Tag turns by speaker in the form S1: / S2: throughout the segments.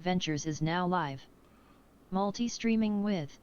S1: Ventures is now live. Multi-streaming with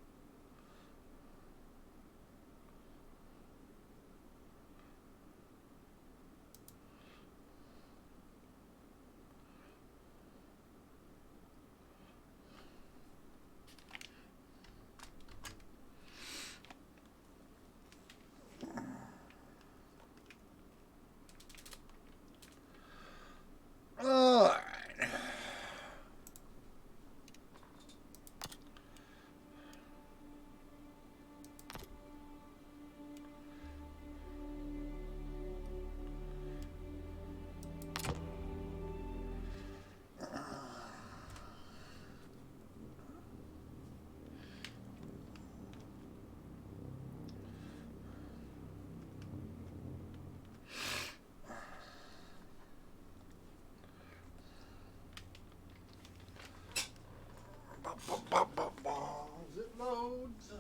S2: As it loads.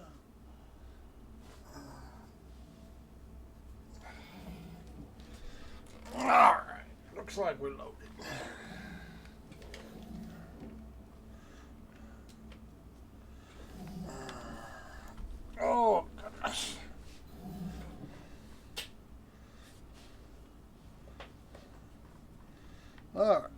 S2: Alright, looks like we're loaded. Oh, goodness. Alright.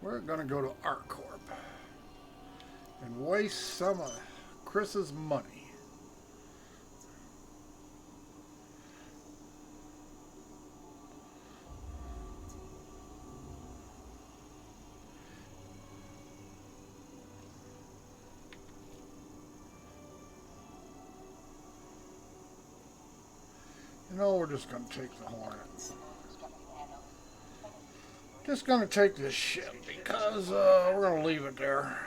S2: We're going to go to ArcCorp and waste some of Chris's money. You know, we're just going to take the Hornets. Just going to take this ship because we're going to leave it there.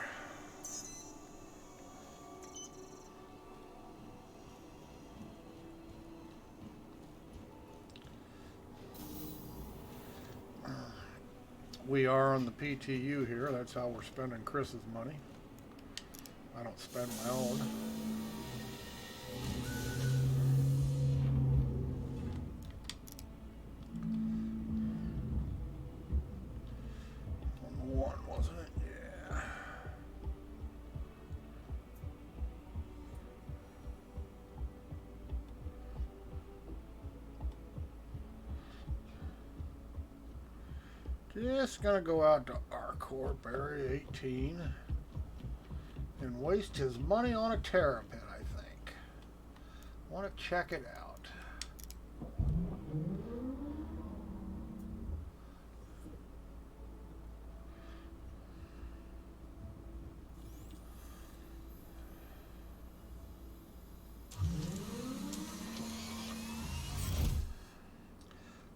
S2: We are on the PTU here. That's how we're spending Chris's money. I don't spend my own. One, wasn't it? Yeah. Just gonna go out to ArcCorp Area 18 and waste his money on a terrapin, I think. Want to check it out.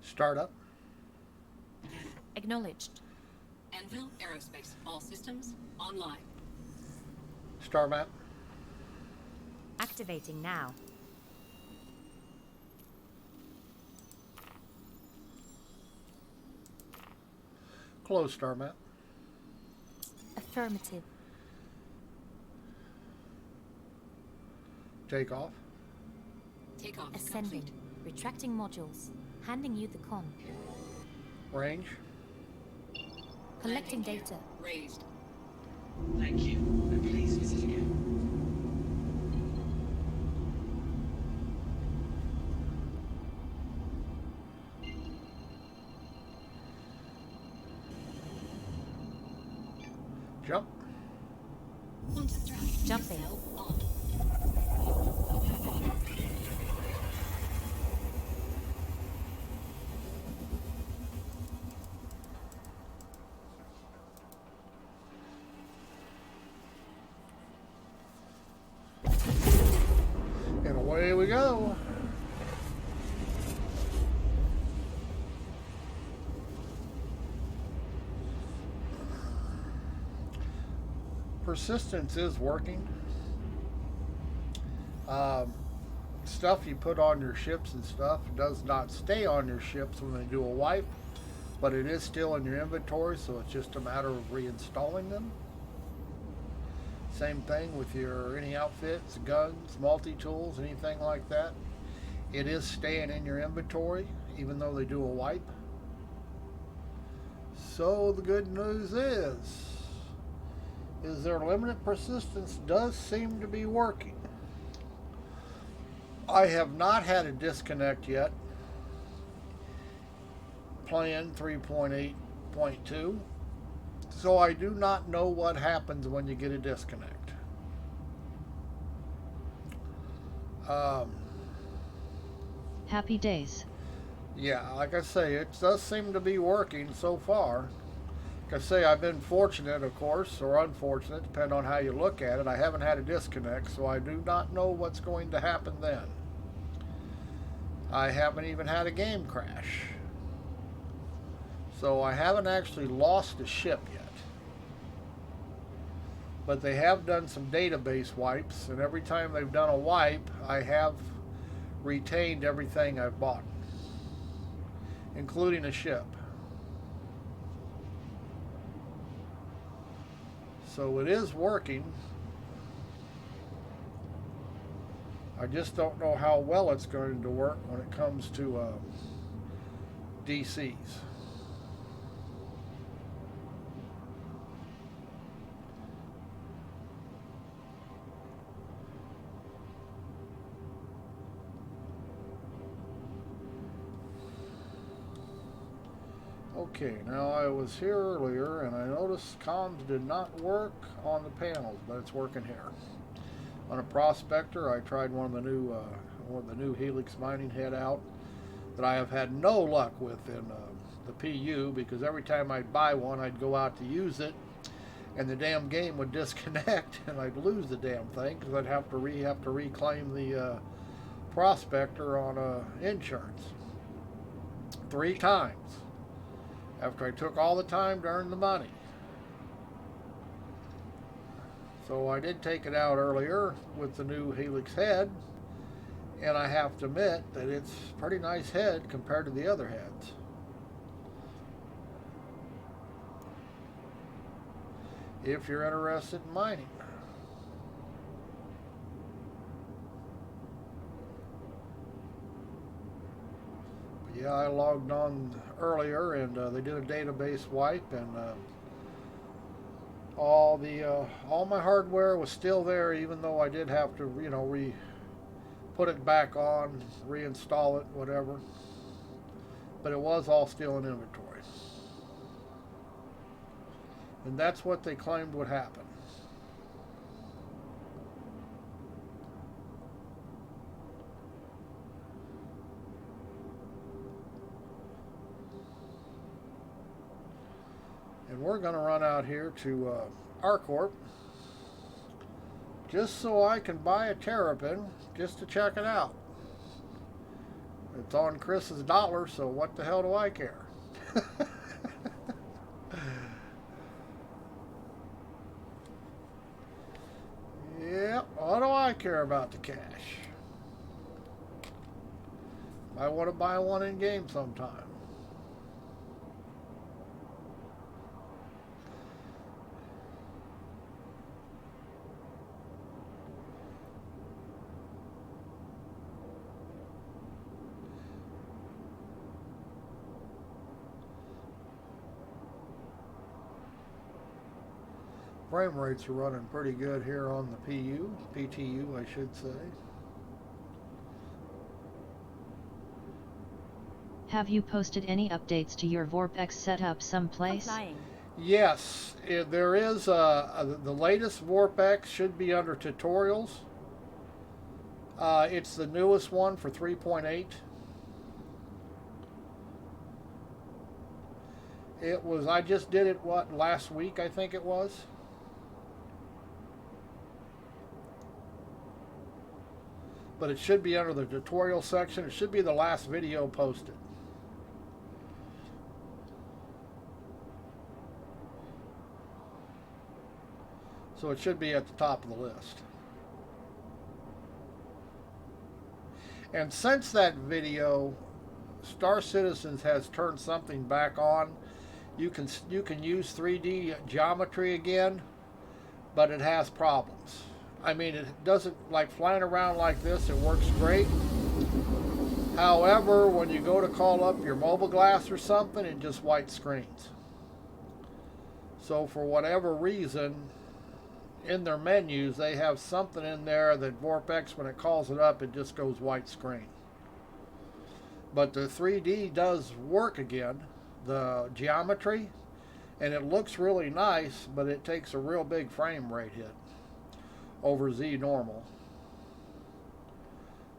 S2: Startup.
S3: Acknowledged.
S4: Anvil Aerospace. All systems online.
S2: Star map.
S3: Activating now.
S2: Close star map.
S3: Affirmative.
S2: Take off.
S4: Takeoff is
S3: Ascending.
S4: complete.
S3: Retracting modules. Handing you the con.
S2: Range.
S3: Collecting data.
S4: Raised.
S5: Thank you, and please visit again.
S2: Jump.
S4: Quantum thrust.
S3: Jumping.
S4: Cell on.
S2: And away we go. Persistence is working. Um, Stuff you put on your ships and stuff does not stay on your ships when they do a wipe, but it is still in your inventory, so it's just a matter of reinstalling them. Same thing with your any outfits, guns, multi-tools, anything like that. It is staying in your inventory even though they do a wipe. So the good news is their limited persistence does seem to be working. I have not had a disconnect yet playing 3.8.2, so I do not know what happens when you get a disconnect.
S1: Happy days.
S2: Yeah, like I say, it does seem to be working so far. Like I say, I've been fortunate, of course, or unfortunate, depending on how you look at it. I haven't had a disconnect, so I do not know what's going to happen then. I haven't even had a game crash. So I haven't actually lost a ship yet. But they have done some database wipes, and every time they've done a wipe, I have retained everything I've bought, including a ship. So it is working. I just don't know how well it's going to work when it comes to DCs. Okay, now I was here earlier and I noticed comms did not work on the panels, but it's working here. On a prospector, I tried one of the new Helix mining head out that I have had no luck with in the PU, because every time I'd buy one, I'd go out to use it, and the damn game would disconnect, and I'd lose the damn thing because I'd have to reclaim the prospector on insurance 3 times after I took all the time to earn the money. So I did take it out earlier with the new Helix head, and I have to admit that it's a pretty nice head compared to the other heads. If you're interested in mining. But yeah, I logged on earlier, and they did a database wipe, and all my hardware was still there, even though I did have to, put it back on, reinstall it, whatever. But it was all still in inventory. And that's what they claimed would happen. And we're going to run out here to Arcorp just so I can buy a Terrapin just to check it out. It's on Chris's dollar, so what the hell do I care? Yep, what do I care about the cash? I want to buy one in game sometime. Frame rates are running pretty good here on the PTU, I should say.
S1: Have you posted any updates to your vorpX setup someplace?
S3: Complying.
S2: Yes, there is the latest vorpX should be under tutorials. It's the newest one for 3.8. I just did it, last week, I think it was. But it should be under the tutorial section. It should be the last video posted. So it should be at the top of the list. And since that video, Star Citizens has turned something back on. You can use 3D geometry again, but it has problems. I mean, it doesn't, like flying around like this, it works great. However, when you go to call up your mobile glass or something, it just white screens. So for whatever reason, in their menus, they have something in there that vorpX, when it calls it up, it just goes white screen. But the 3D does work again, the geometry, and it looks really nice, but it takes a real big frame rate hit over Z normal.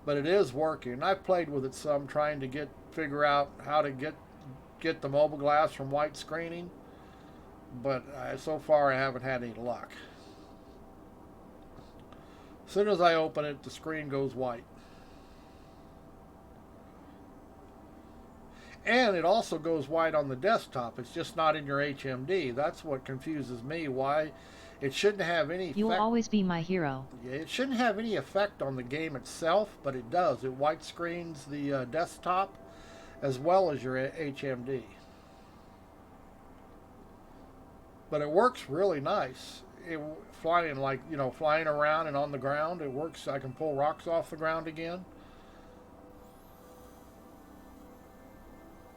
S2: But it is working. I've played with it some, trying to figure out how to get the mobile glass from white screening, but so far I haven't had any luck. As soon as I open it, the screen goes white. And it also goes white on the desktop. It's just not in your HMD. That's what confuses me. Why it shouldn't have any effect.
S1: You will always be my hero.
S2: Yeah, it shouldn't have any effect on the game itself, but it does. It white screens the desktop as well as your HMD. But it works really nice. Flying around and on the ground, it works. I can pull rocks off the ground again.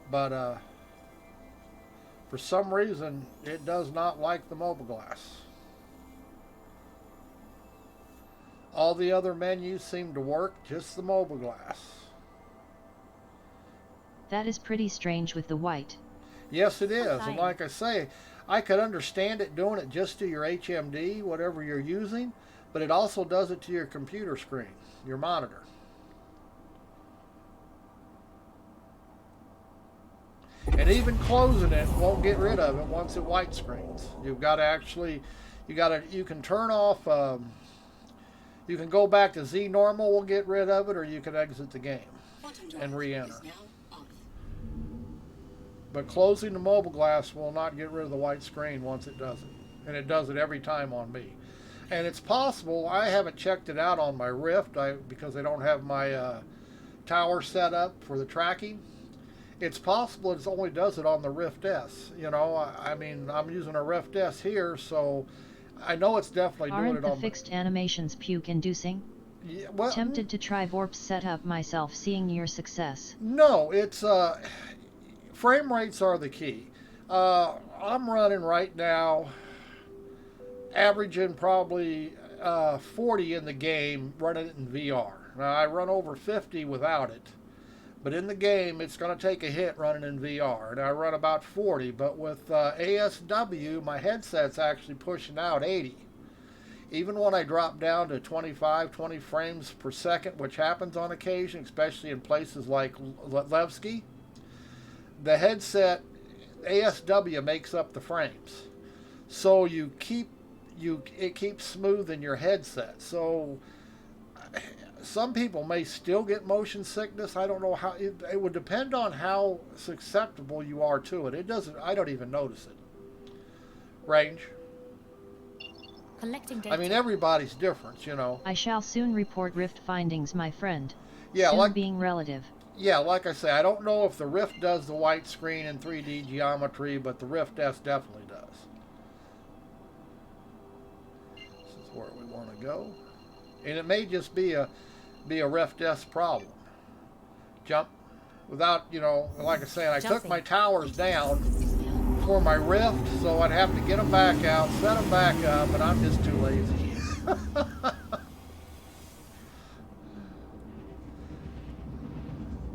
S2: But for some reason, it does not like the mobile glass. All the other menus seem to work, just the mobile glass.
S1: That is pretty strange with the white.
S2: Yes, it is. And like I say, I could understand it doing it just to your HMD, whatever you're using, but it also does it to your computer screen, your monitor. And even closing it won't get rid of it once it white screens. You've got to actually, you can turn off, you can go back to Z normal, will get rid of it, or you can exit the game and re-enter. But closing the mobile glass will not get rid of the white screen once it does it. And it does it every time on me. And it's possible, I haven't checked it out on my Rift because I don't have my tower set up for the tracking. It's possible it only does it on the Rift S. You know, I mean, I'm using a Rift S here, so I know it's definitely doing it on
S1: the fixed animations puke-inducing?
S2: Yeah, well,
S1: tempted to try Vorp's setup myself, seeing your success.
S2: No, it's frame rates are the key. I'm running right now, averaging probably 40 in the game, running it in VR. Now I run over 50 without it. But in the game, it's going to take a hit running in VR. And I run about 40. But with ASW, my headset's actually pushing out 80. Even when I drop down to 25, 20 frames per second, which happens on occasion, especially in places like Levski, the headset, ASW, makes up the frames. So it keeps smoothing your headset. So some people may still get motion sickness. I don't know how. It would depend on how susceptible you are to it. It doesn't. I don't even notice it. Range.
S3: Collecting data.
S2: I mean, everybody's different, you know.
S1: I shall soon report Rift findings, my friend.
S2: Yeah,
S1: soon
S2: like
S1: being relative.
S2: Yeah, like I say, I don't know if the Rift does the white screen in 3D geometry, but the Rift S definitely does. This is where we want to go, and it may just be a Rift S problem. Jump without, you know, like I say, I took my towers down for my Rift, so I'd have to get them back out, set them back up, and I'm just too lazy.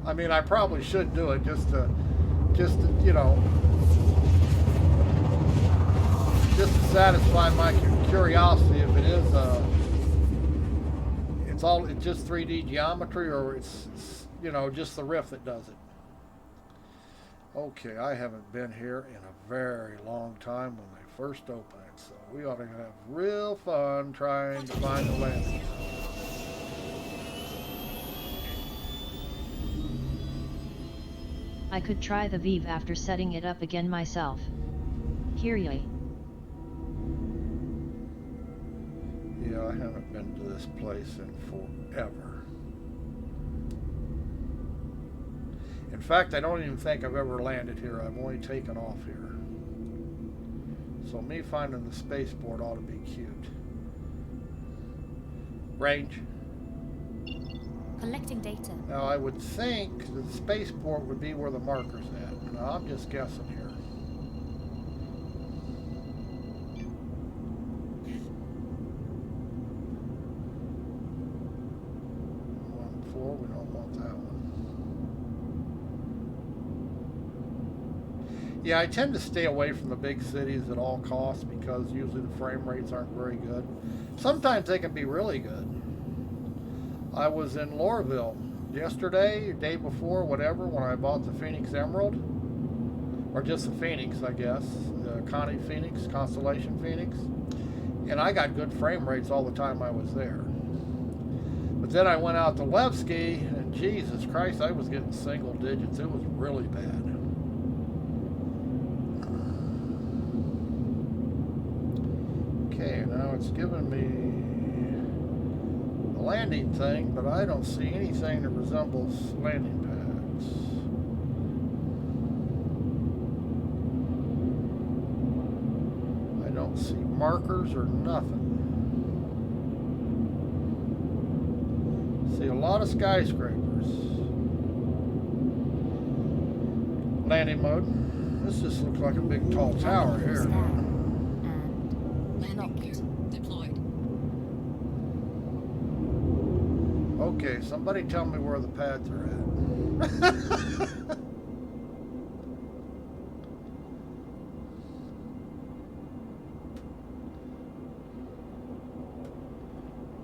S2: I mean, I probably should do it just to you know, just to satisfy my curiosity if it is it's just 3D geometry, or it's you know, just the Rift that does it. Okay, I haven't been here in a very long time when they first opened it, so we ought to have real fun trying to find the landing.
S1: I could try the Vive after setting it up again myself. Hear ye.
S2: Yeah, I haven't been to this place in forever. In fact, I don't even think I've ever landed here. I've only taken off here. So me finding the spaceport ought to be cute. Range.
S3: Collecting data.
S2: Now I would think that the spaceport would be where the marker's at. Now I'm just guessing here. We don't want that one. Yeah, I tend to stay away from the big cities at all costs because usually the frame rates aren't very good. Sometimes they can be really good. I was in Lorville yesterday, day before, whatever, when I bought the Phoenix Emerald. Or just the Phoenix, I guess. The Connie Phoenix, Constellation Phoenix. And I got good frame rates all the time I was there. But then I went out to Levski, and Jesus Christ, I was getting single digits. It was really bad. Okay, now it's giving me the landing thing, but I don't see anything that resembles landing pads. I don't see markers or nothing. See a lot of skyscrapers. Landing mode. This just looks like a big tall tower here.
S4: Landing gear deployed.
S2: Okay, somebody tell me where the pads are at.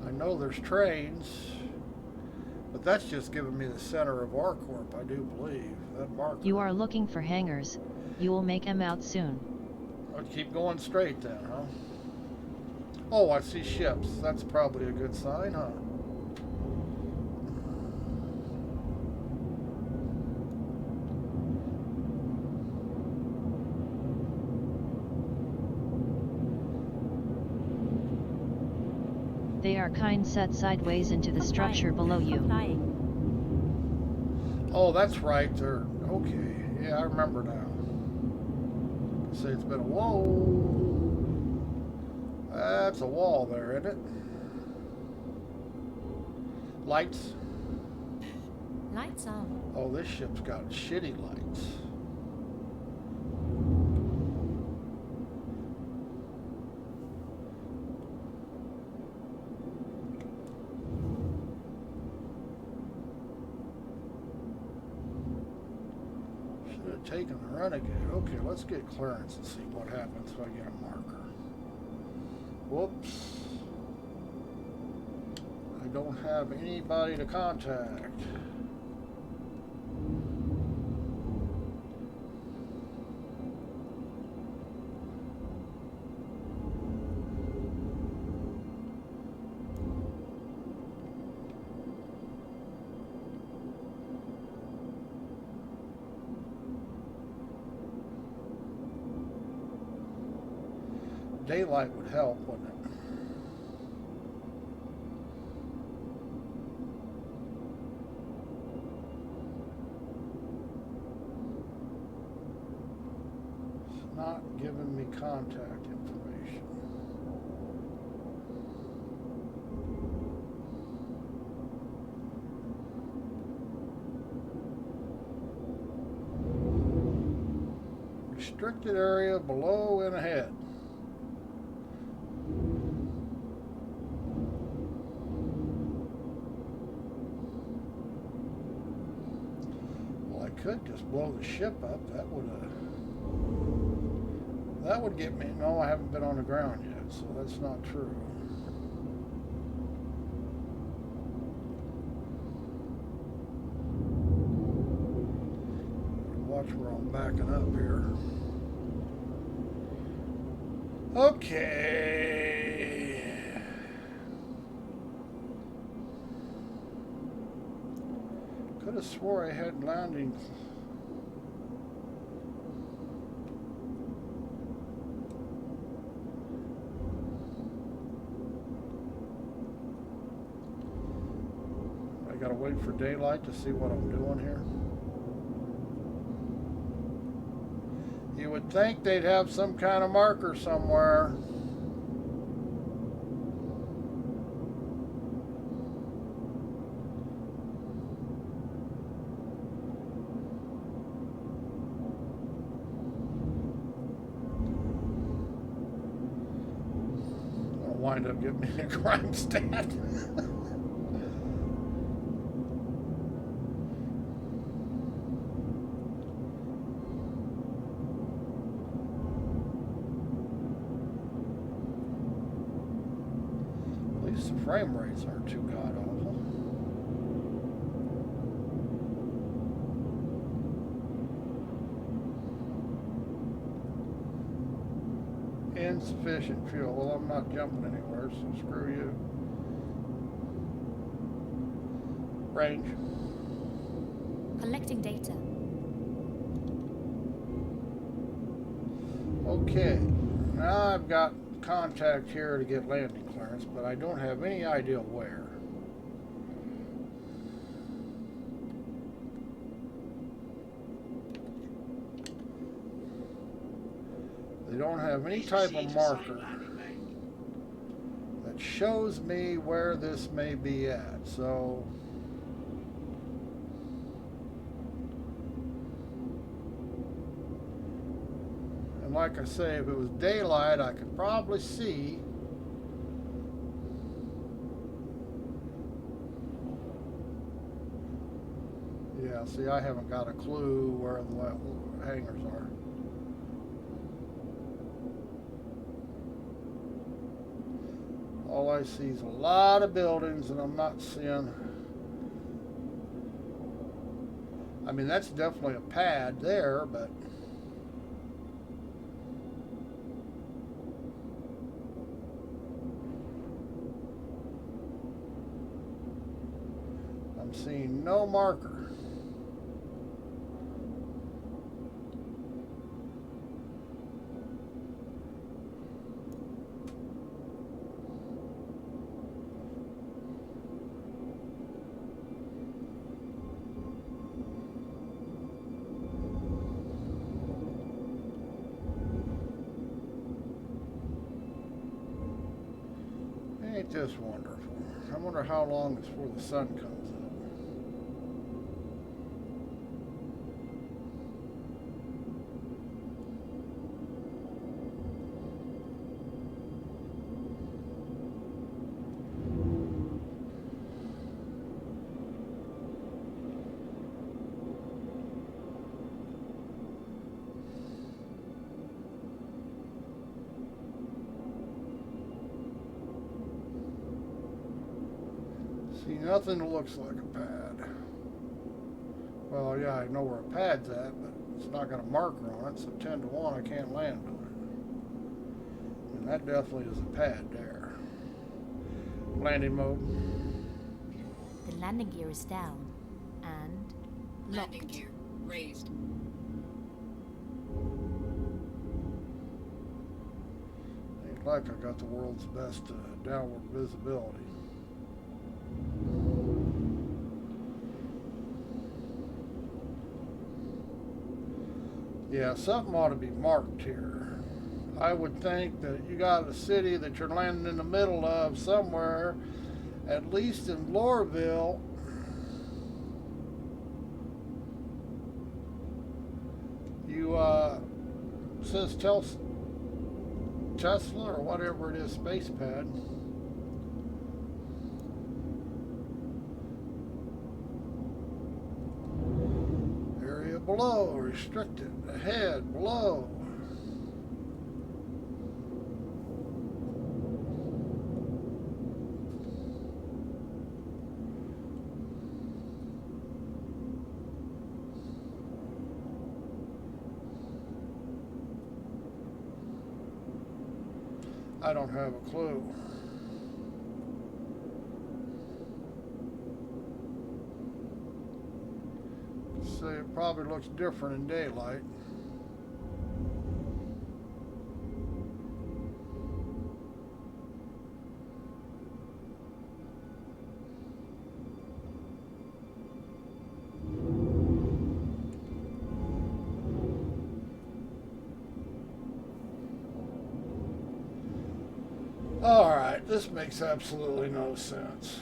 S2: I know there's trains. But that's just giving me the center of our corp, I do believe. That marker.
S1: You are looking for hangars. You will make them out soon.
S2: I'll keep going straight then, huh? Oh, I see ships. That's probably a good sign, huh?
S1: They are kind set sideways into the structure below you.
S2: Oh, that's right. They're okay. Yeah, I remember now. See, it's been a whoa. That's a wall there, isn't it? Lights.
S3: Lights on.
S2: Oh, this ship's got shitty lights. Taking the renegade. Okay, let's get clearance and see what happens if I get a marker. Whoops. I don't have anybody to contact. Daylight would help, wouldn't it? It's not giving me contact information. Restricted area below and ahead. Could just blow the ship up. That would get me. No, I haven't been on the ground yet, so that's not true. Watch where I'm backing up here. Okay. Could have swore I had landing. I gotta wait for daylight to see what I'm doing here. You would think they'd have some kind of marker somewhere. I'll wind up getting me a crime stat. The frame rates aren't too god awful. Insufficient fuel. Well, I'm not jumping anywhere, so screw you. Range.
S3: Collecting data.
S2: Okay, now I've got contact here to get landing clearance, but I don't have any idea where. They don't have any type of marker that shows me where this may be at, so and like I say, if it was daylight I could probably see. Yeah, see, I haven't got a clue where the hangars are. All I see is a lot of buildings, and I'm not seeing. I mean, that's definitely a pad there, but I'm seeing no marker. Ain't this wonderful? I wonder how long before the sun comes up. See, nothing that looks like a pad. Well, yeah, I know where a pad's at, but it's not got a marker on it, so 10 to 1 I can't land on it. And that definitely is a pad there. Landing mode.
S3: The landing gear is down and locked.
S4: Landing gear raised.
S2: Ain't like I got the world's best downward visibility. Yeah, something ought to be marked here. I would think that you got a city that you're landing in the middle of somewhere, at least in Lorville. You, says Tesla or whatever it is, space pad. Area below, restricted, ahead, below. I don't have a clue. So it probably looks different in daylight. This makes absolutely no sense.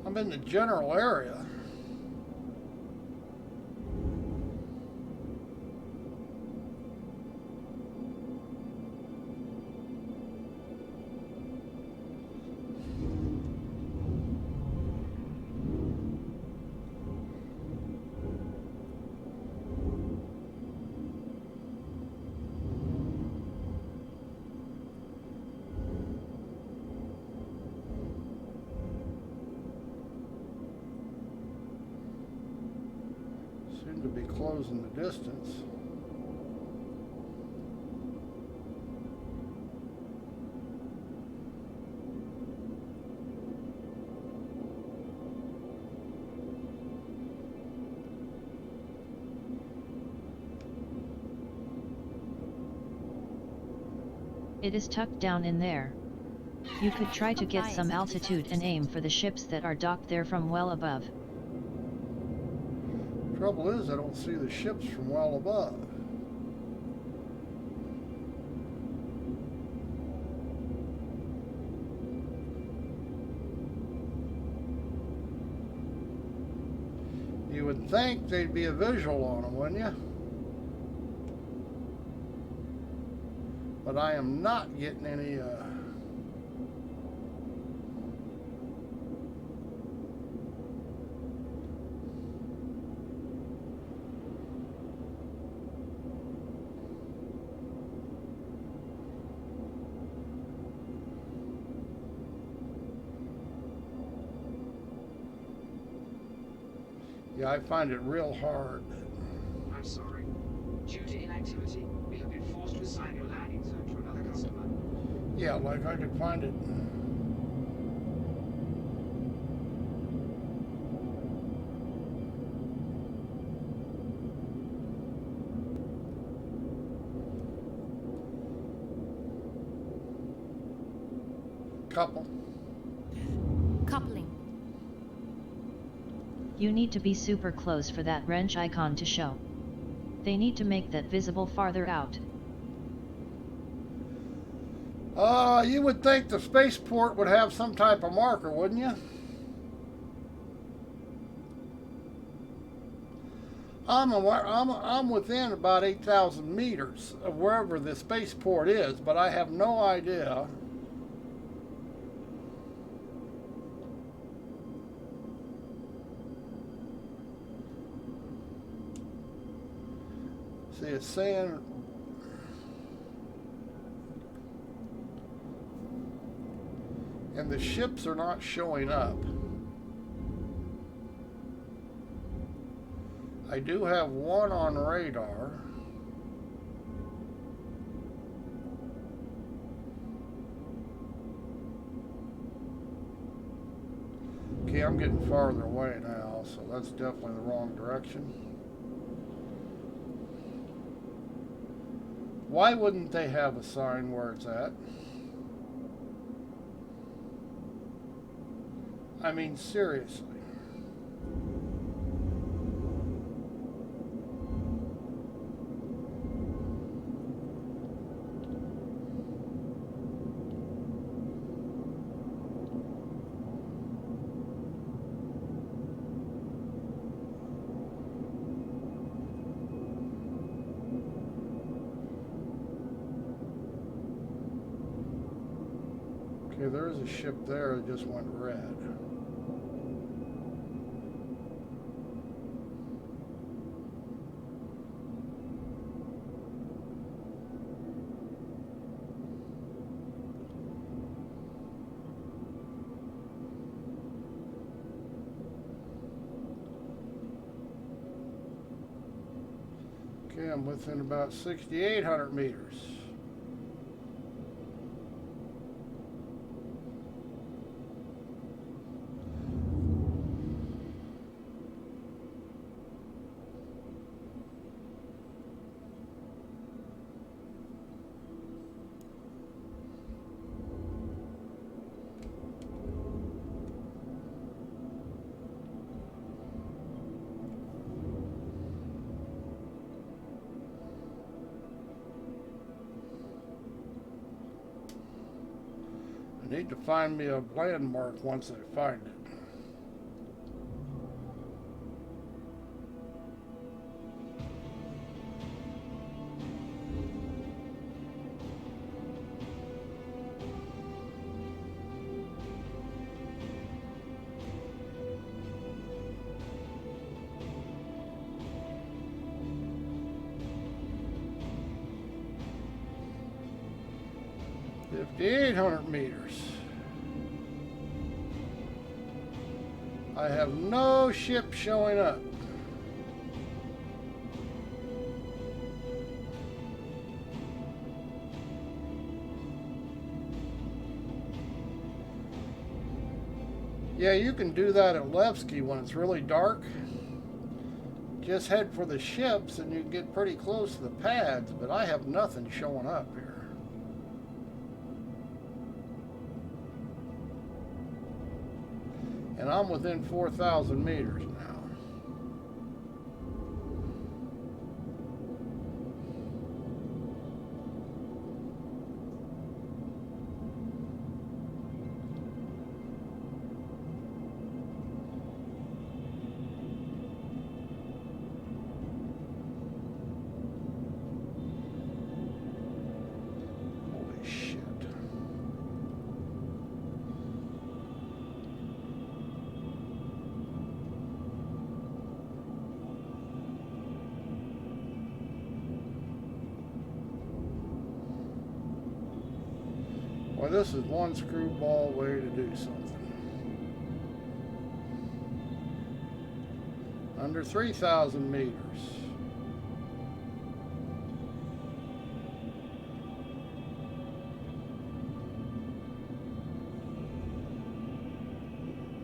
S2: I'm in the general area. Seem to be closing the distance.
S1: It is tucked down in there. You could try to get some altitude and aim for the ships that are docked there from well above.
S2: Trouble is, I don't see the ships from well above. You would think there'd be a visual on them, wouldn't you? But I am not getting any yeah, I find it real hard.
S5: I'm sorry. Due to inactivity, we have been forced to assign your landing zone to another customer.
S2: Yeah, like I could find it. Couple.
S3: Coupling.
S1: You need to be super close for that wrench icon to show. They need to make that visible farther out.
S2: You would think the spaceport would have some type of marker, wouldn't you? I'm within about 8,000 meters of wherever the spaceport is, but I have no idea. See, it's saying and the ships are not showing up. I do have one on radar. Okay, I'm getting farther away now, so that's definitely the wrong direction. Why wouldn't they have a sign where it's at? I mean, seriously. Okay, there is a ship there that just went red. Okay, I'm within about 6,800 meters. Need to find me a landmark once I find it. $5,800 meters. I have no ship showing up. Yeah, you can do that at Levski when it's really dark. Just head for the ships and you get pretty close to the pads, but I have nothing showing up here. And I'm within 4,000 meters now. Holy shit. Well, this is one screwball way to do something. Under 3,000 meters.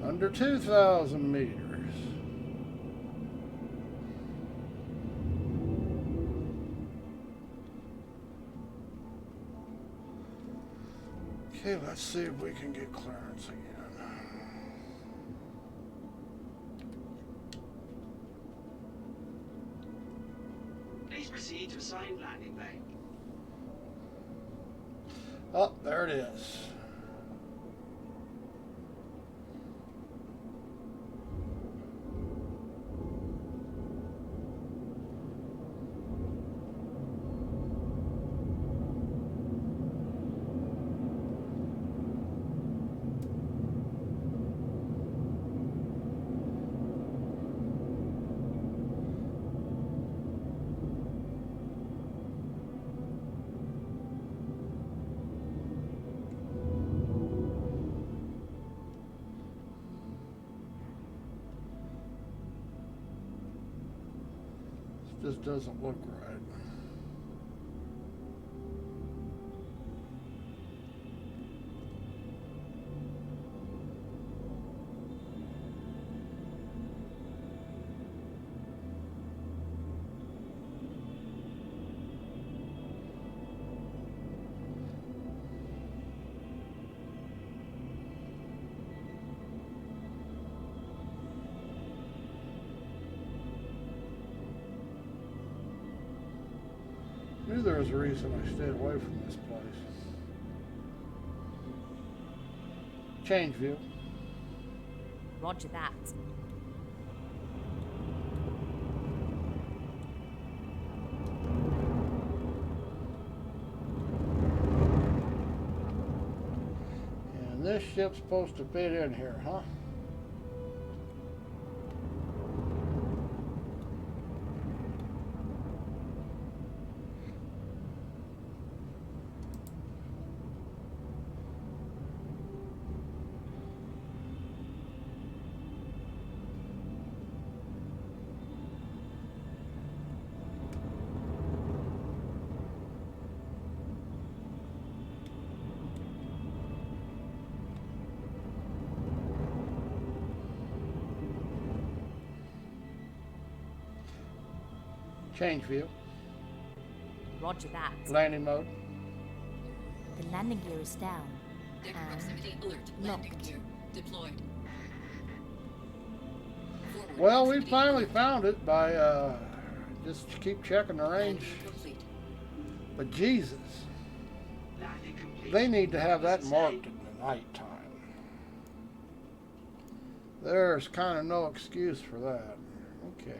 S2: Under 2,000 meters. Okay, let's see if we can get clearance again.
S5: Please proceed to assigned landing bay.
S2: Oh, there it is. This doesn't look right. I knew there was a reason I stayed away from this place. Change view.
S3: Roger that.
S2: And this ship's supposed to fit in here, huh? Change view.
S3: Roger that.
S2: Landing mode.
S3: The landing gear is down.
S4: Deck
S3: And
S4: proximity alert. Landing
S3: locked.
S4: gear deployed. Forward
S2: Well, we
S4: proximity
S2: finally
S4: alert.
S2: found it by just keep checking the range.
S4: Landing complete.
S2: But Jesus,
S5: Landing complete.
S2: they need to have that marked in nighttime. There's kind of no excuse for that. Okay,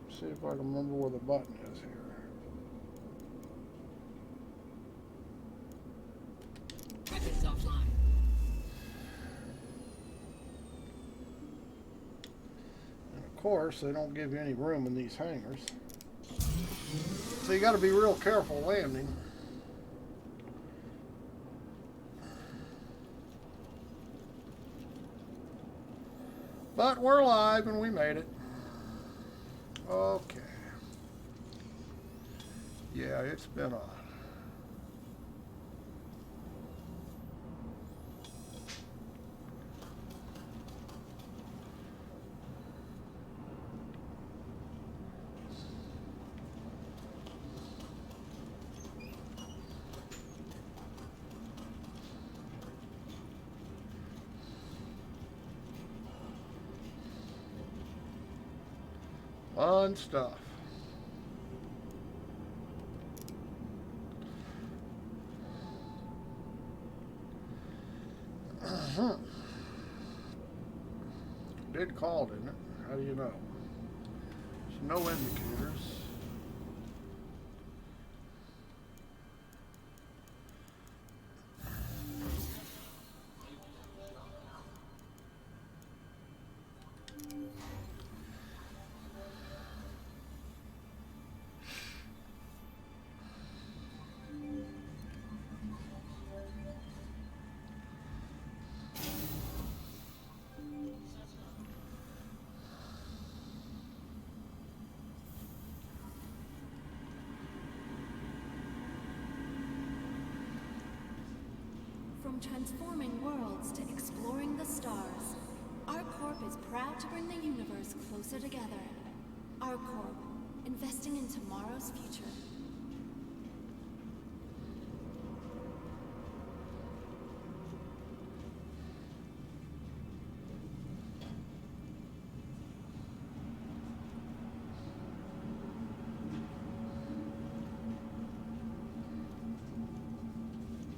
S2: see if I can remember where the button is here.
S4: Weapons offline.
S2: And of course, they don't give you any room in these hangars. So you got to be real careful landing. But we're alive and we made it. Okay. Yeah, it's been a fun stuff. Did call, didn't it? How do you know? There's no indicators.
S6: From transforming worlds to exploring the stars, our Corp is proud to bring the universe closer together. Our Corp, investing in tomorrow's future.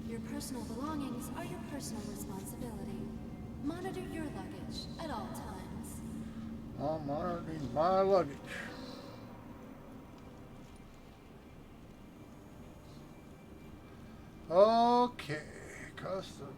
S6: Your personal belongings are your personal responsibility. Monitor your luggage at all times.
S2: I'm monitoring my luggage. Okay, customs.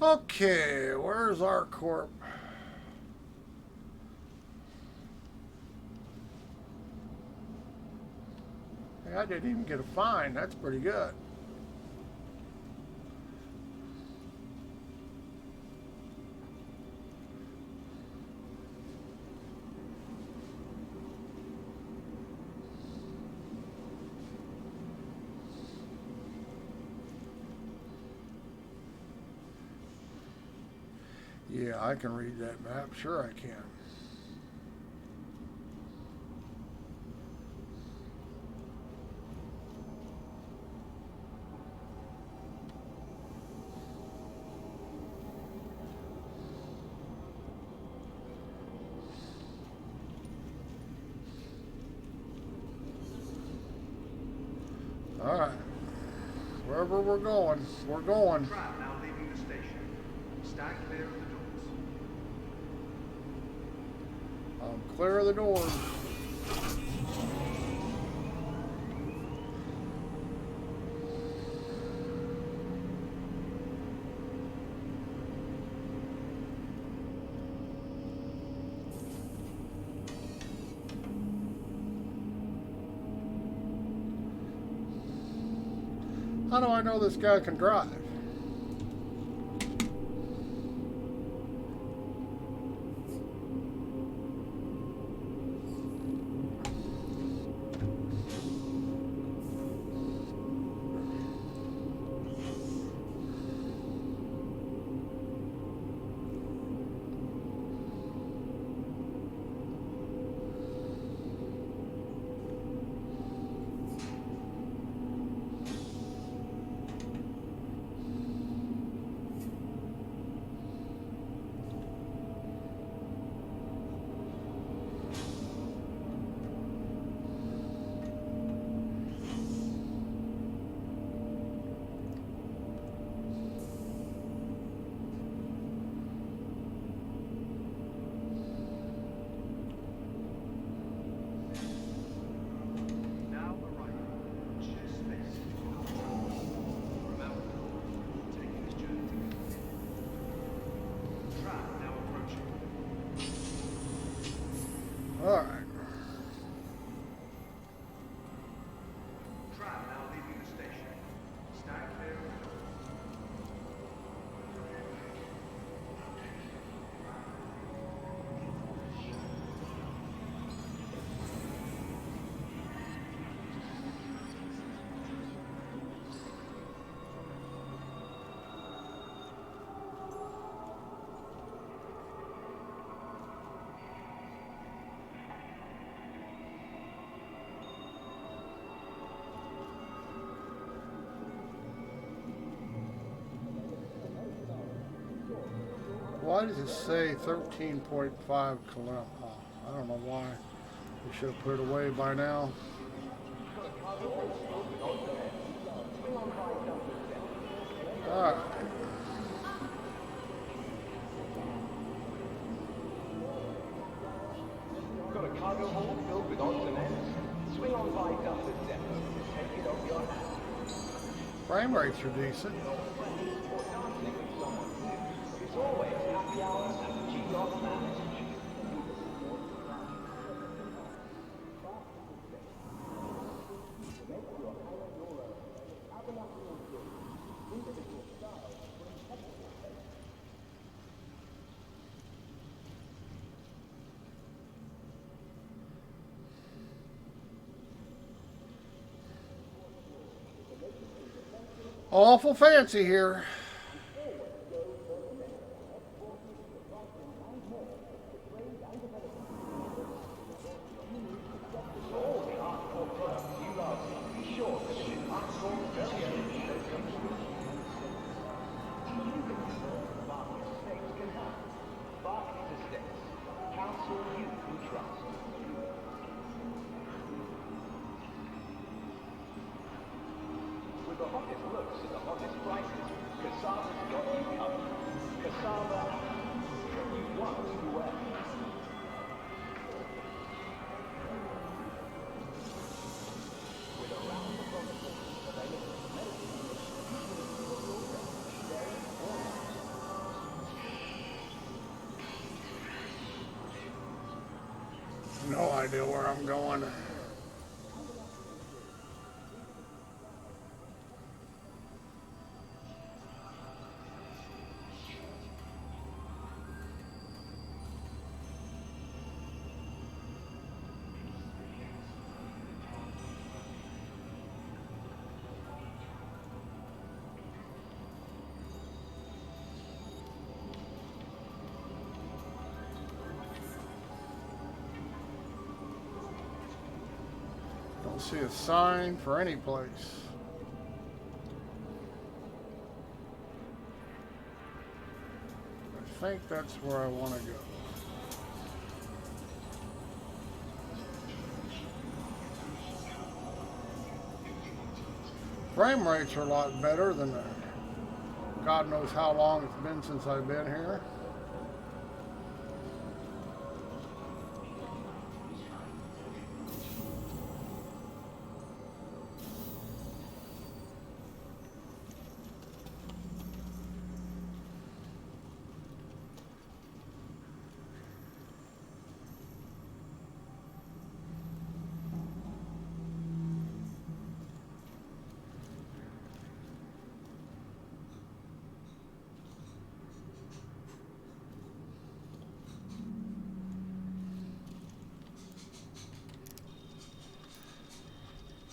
S2: Okay, where's our corp? Hey, I didn't even get a fine. That's pretty good. Yeah, I can read that map. Sure I can. All right. Wherever we're going, we're going.
S5: Trap now leaving the station. Stand clear of the doors.
S2: I'm clear of the doors. How do I know this guy can drive? Why does it say 13.5 kilometers? Oh, I don't know why. We should have put it away by now. Alright.
S7: Got a cargo hold filled with odds and ends. Swing on by Duff's depot. Take it off your hands.
S2: Frame rates are decent.
S7: It's always happy hour at G-Dog Manage.
S2: Awful fancy here.
S7: With the hottest looks and the hottest prices, Casama's got you covered. Casama, you want to wear. With around the clock available
S2: No idea where I'm going. Don't see a sign for any place. I think that's where I want to go. Frame rates are a lot better than God knows how long it's been since I've been here.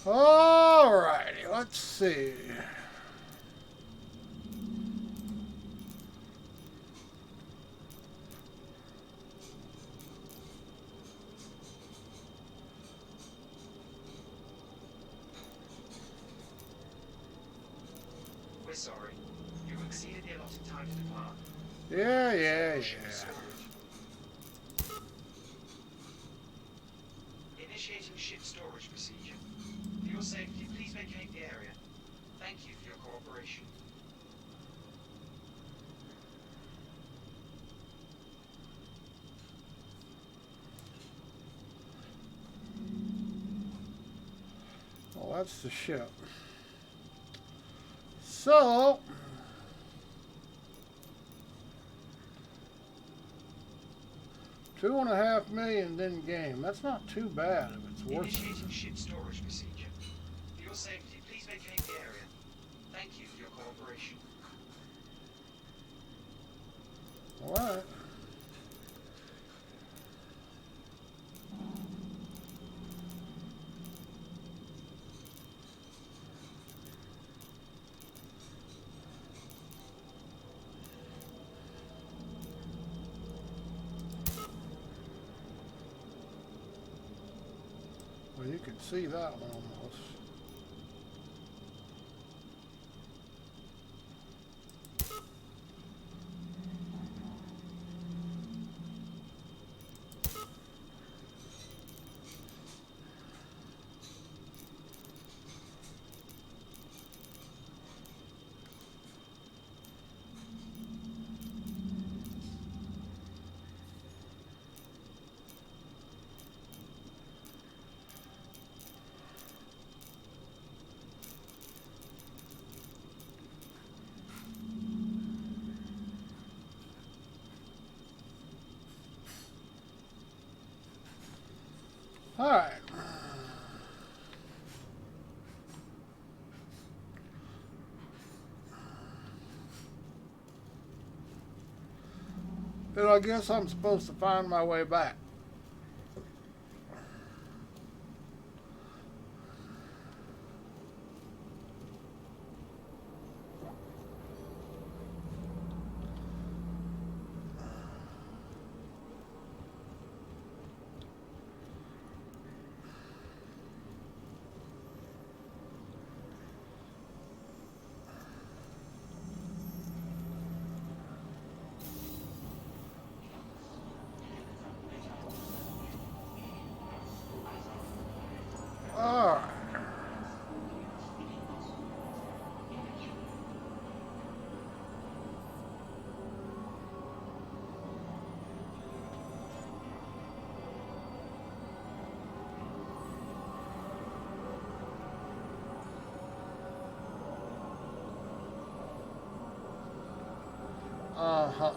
S2: Alrighty, let's see.
S5: We're sorry. You exceeded the allotted time to depart.
S2: Yeah.
S5: Initiating ship storage procedure. For your safety, please vacate the area. Thank you for your cooperation.
S2: Well, that's the ship. So, $2.5 million in game. That's not too bad if it's worth it.
S5: Initiating ship storage procedure. For your safety, please vacate the area. Thank you for your cooperation.
S2: All right. Well, you can see that one almost. Alright. Then I guess I'm supposed to find my way back. Alright. Uh-huh.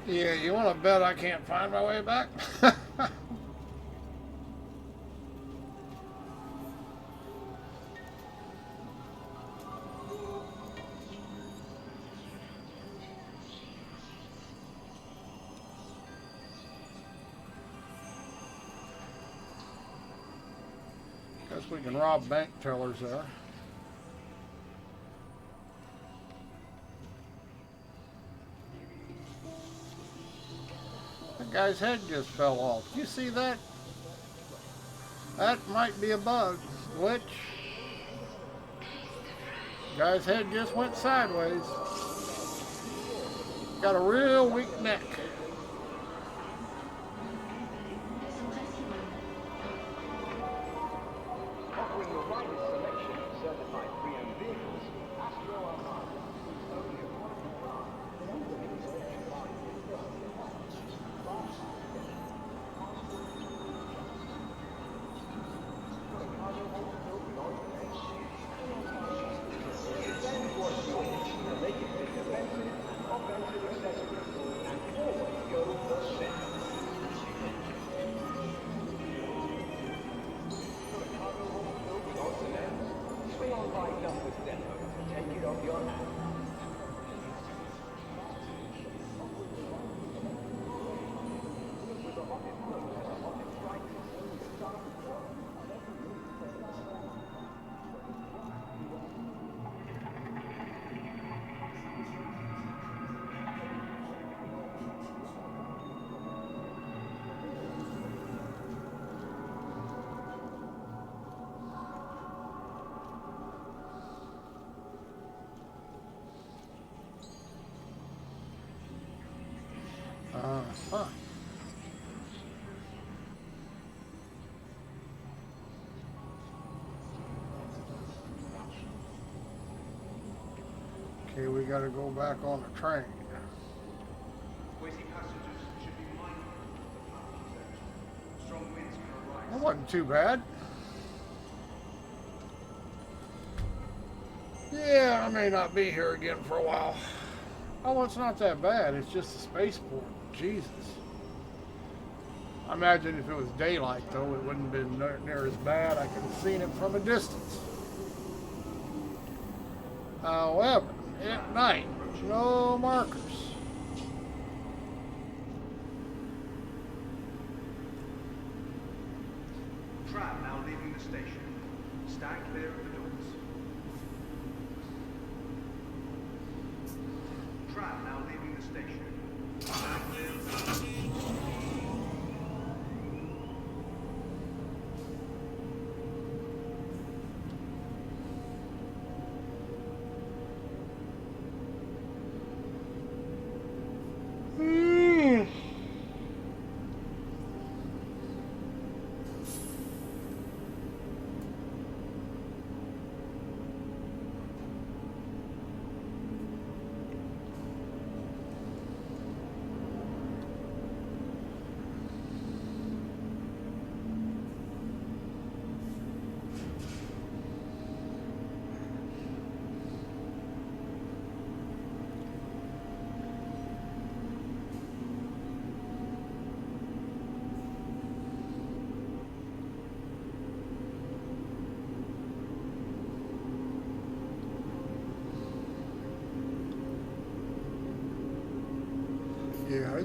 S2: Yeah, you want to bet I can't find my way back? Guess we can rob bank tellers there. That guy's head just fell off. You see that? That might be a bug. Glitch. Guy's head just went sideways. Got a real weak neck.
S7: Offering the widest selection of certified pre-owned vehicles, Astro Armada is only a quality car that owns an inspection line. They can fit defensive and offensive accessories and always go first set. Swing on by Numbers Depot to take it off your hands.
S2: Uh-huh. Okay, we gotta go back on the train.
S5: Waiting passengers should be mindful of the parking section. Strong winds can arise.
S2: That wasn't too bad. Yeah, I may not be here again for a while. Oh, it's not that bad. It's just a spaceport. Jesus. I imagine if it was daylight, though, it wouldn't have been near as bad. I could have seen it from a distance. However, at night, no markers.
S5: Tram now leaving the station. Stand clear of the doors. Tram now leaving the station. Stand clear of the doors.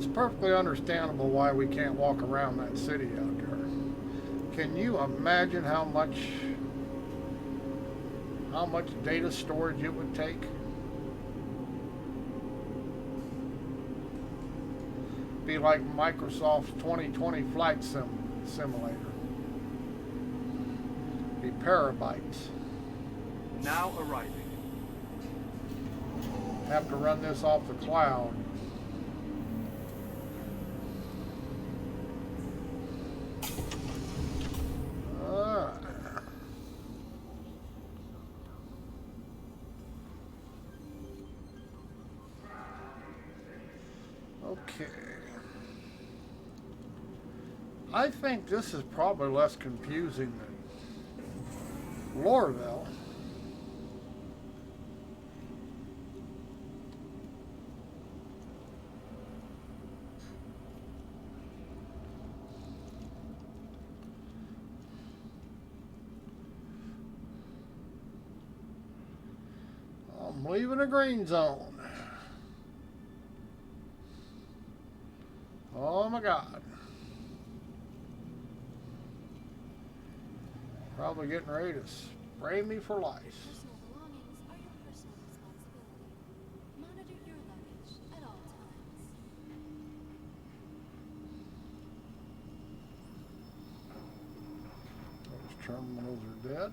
S2: it's perfectly understandable why we can't walk around that city out there. Can you imagine how much data storage it would take? Be like Microsoft's 2020 flight simulator. Be petabytes.
S7: Now arriving.
S2: Have to run this off the cloud. Okay. I think this is probably less confusing than Lorville. I'm leaving a green zone. Oh my God. Probably getting ready to spray me for lice.
S6: Personal belongings are your personal responsibility. Monitor your luggage at all times.
S2: Those terminals are dead.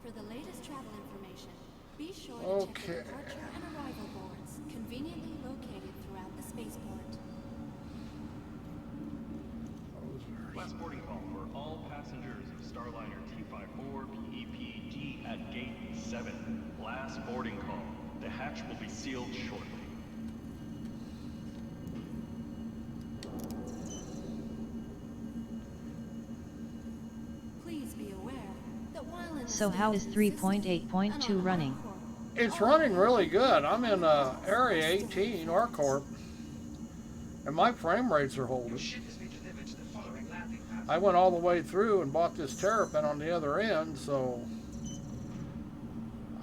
S6: For the latest travel information, be sure to check
S2: Okay.
S6: the departure and arrival boards, conveniently located throughout the spaceport.
S7: Last boarding call for all passengers of Starliner T54 PEPG at Gate 7. Last boarding call. The hatch will be sealed shortly.
S6: Please be aware that while in a
S1: So how is
S6: state of
S1: 3.8.2
S6: necessity and on
S1: running?
S6: Arcorp,
S2: It's running really good. I'm in Area 18, Arcorp, and my frame rates are holding.
S5: Your ship has been delivered to the following landing pad.
S2: I went all the way through and bought this Terrapin on the other end, so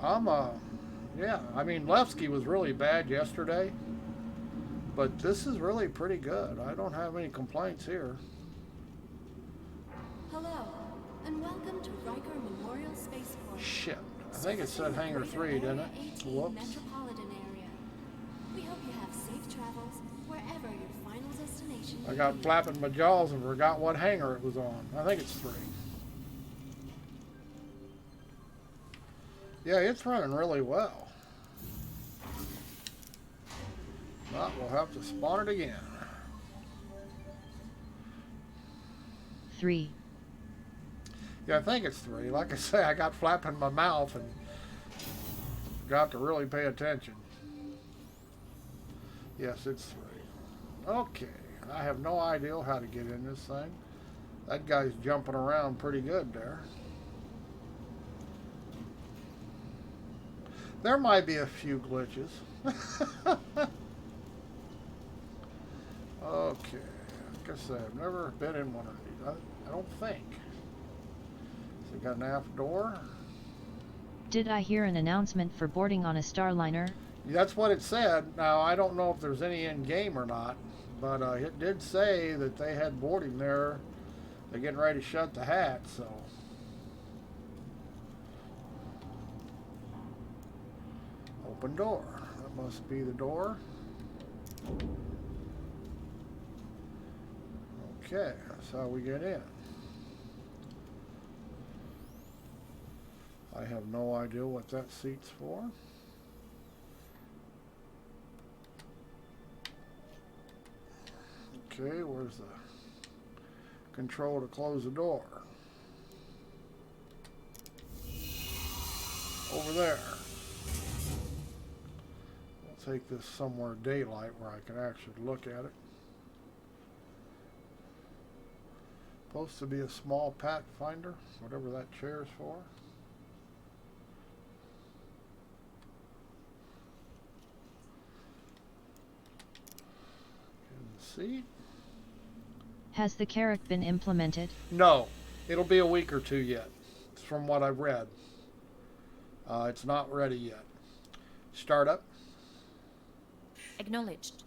S2: I'm yeah. I mean, Levski was really bad yesterday, but this is really pretty good. I don't have any complaints here.
S6: Hello, and welcome to Riker Memorial Spaceport.
S2: Shit. I think it said Hangar 3, didn't it?
S6: Area 18
S2: Whoops.
S6: metropolitan area. We hope you have safe travels wherever your final destination
S2: I
S6: may
S2: got
S6: be.
S2: flapping my jaws and forgot what hangar it was on. I think it's 3. Yeah, it's running really well. But we'll have to spawn it again.
S1: 3.
S2: Yeah, I think it's 3. Like I say, I got flap in my mouth and got to really pay attention. Yes, it's 3. Okay, I have no idea how to get in this thing. That guy's jumping around pretty good there. There might be a few glitches. Okay, like I said, I've never been in one of these. I don't think. So you got an aft door.
S1: Did I hear an announcement for boarding on a Starliner?
S2: That's what it said. Now, I don't know if there's any in game or not, but it did say that they had boarding there. They're getting ready to shut the hatch, so. Open door. That must be the door. Okay, that's how we get in. I have no idea what that seat's for. Okay, where's the control to close the door? Over there. We'll take this somewhere daylight where I can actually look at it. Supposed to be a small pathfinder, whatever that chair's for. In the seat.
S1: Has the Carrack been implemented?
S2: No, It'll be a week or two yet, from what I've read. It's not ready yet. Startup.
S3: Acknowledged.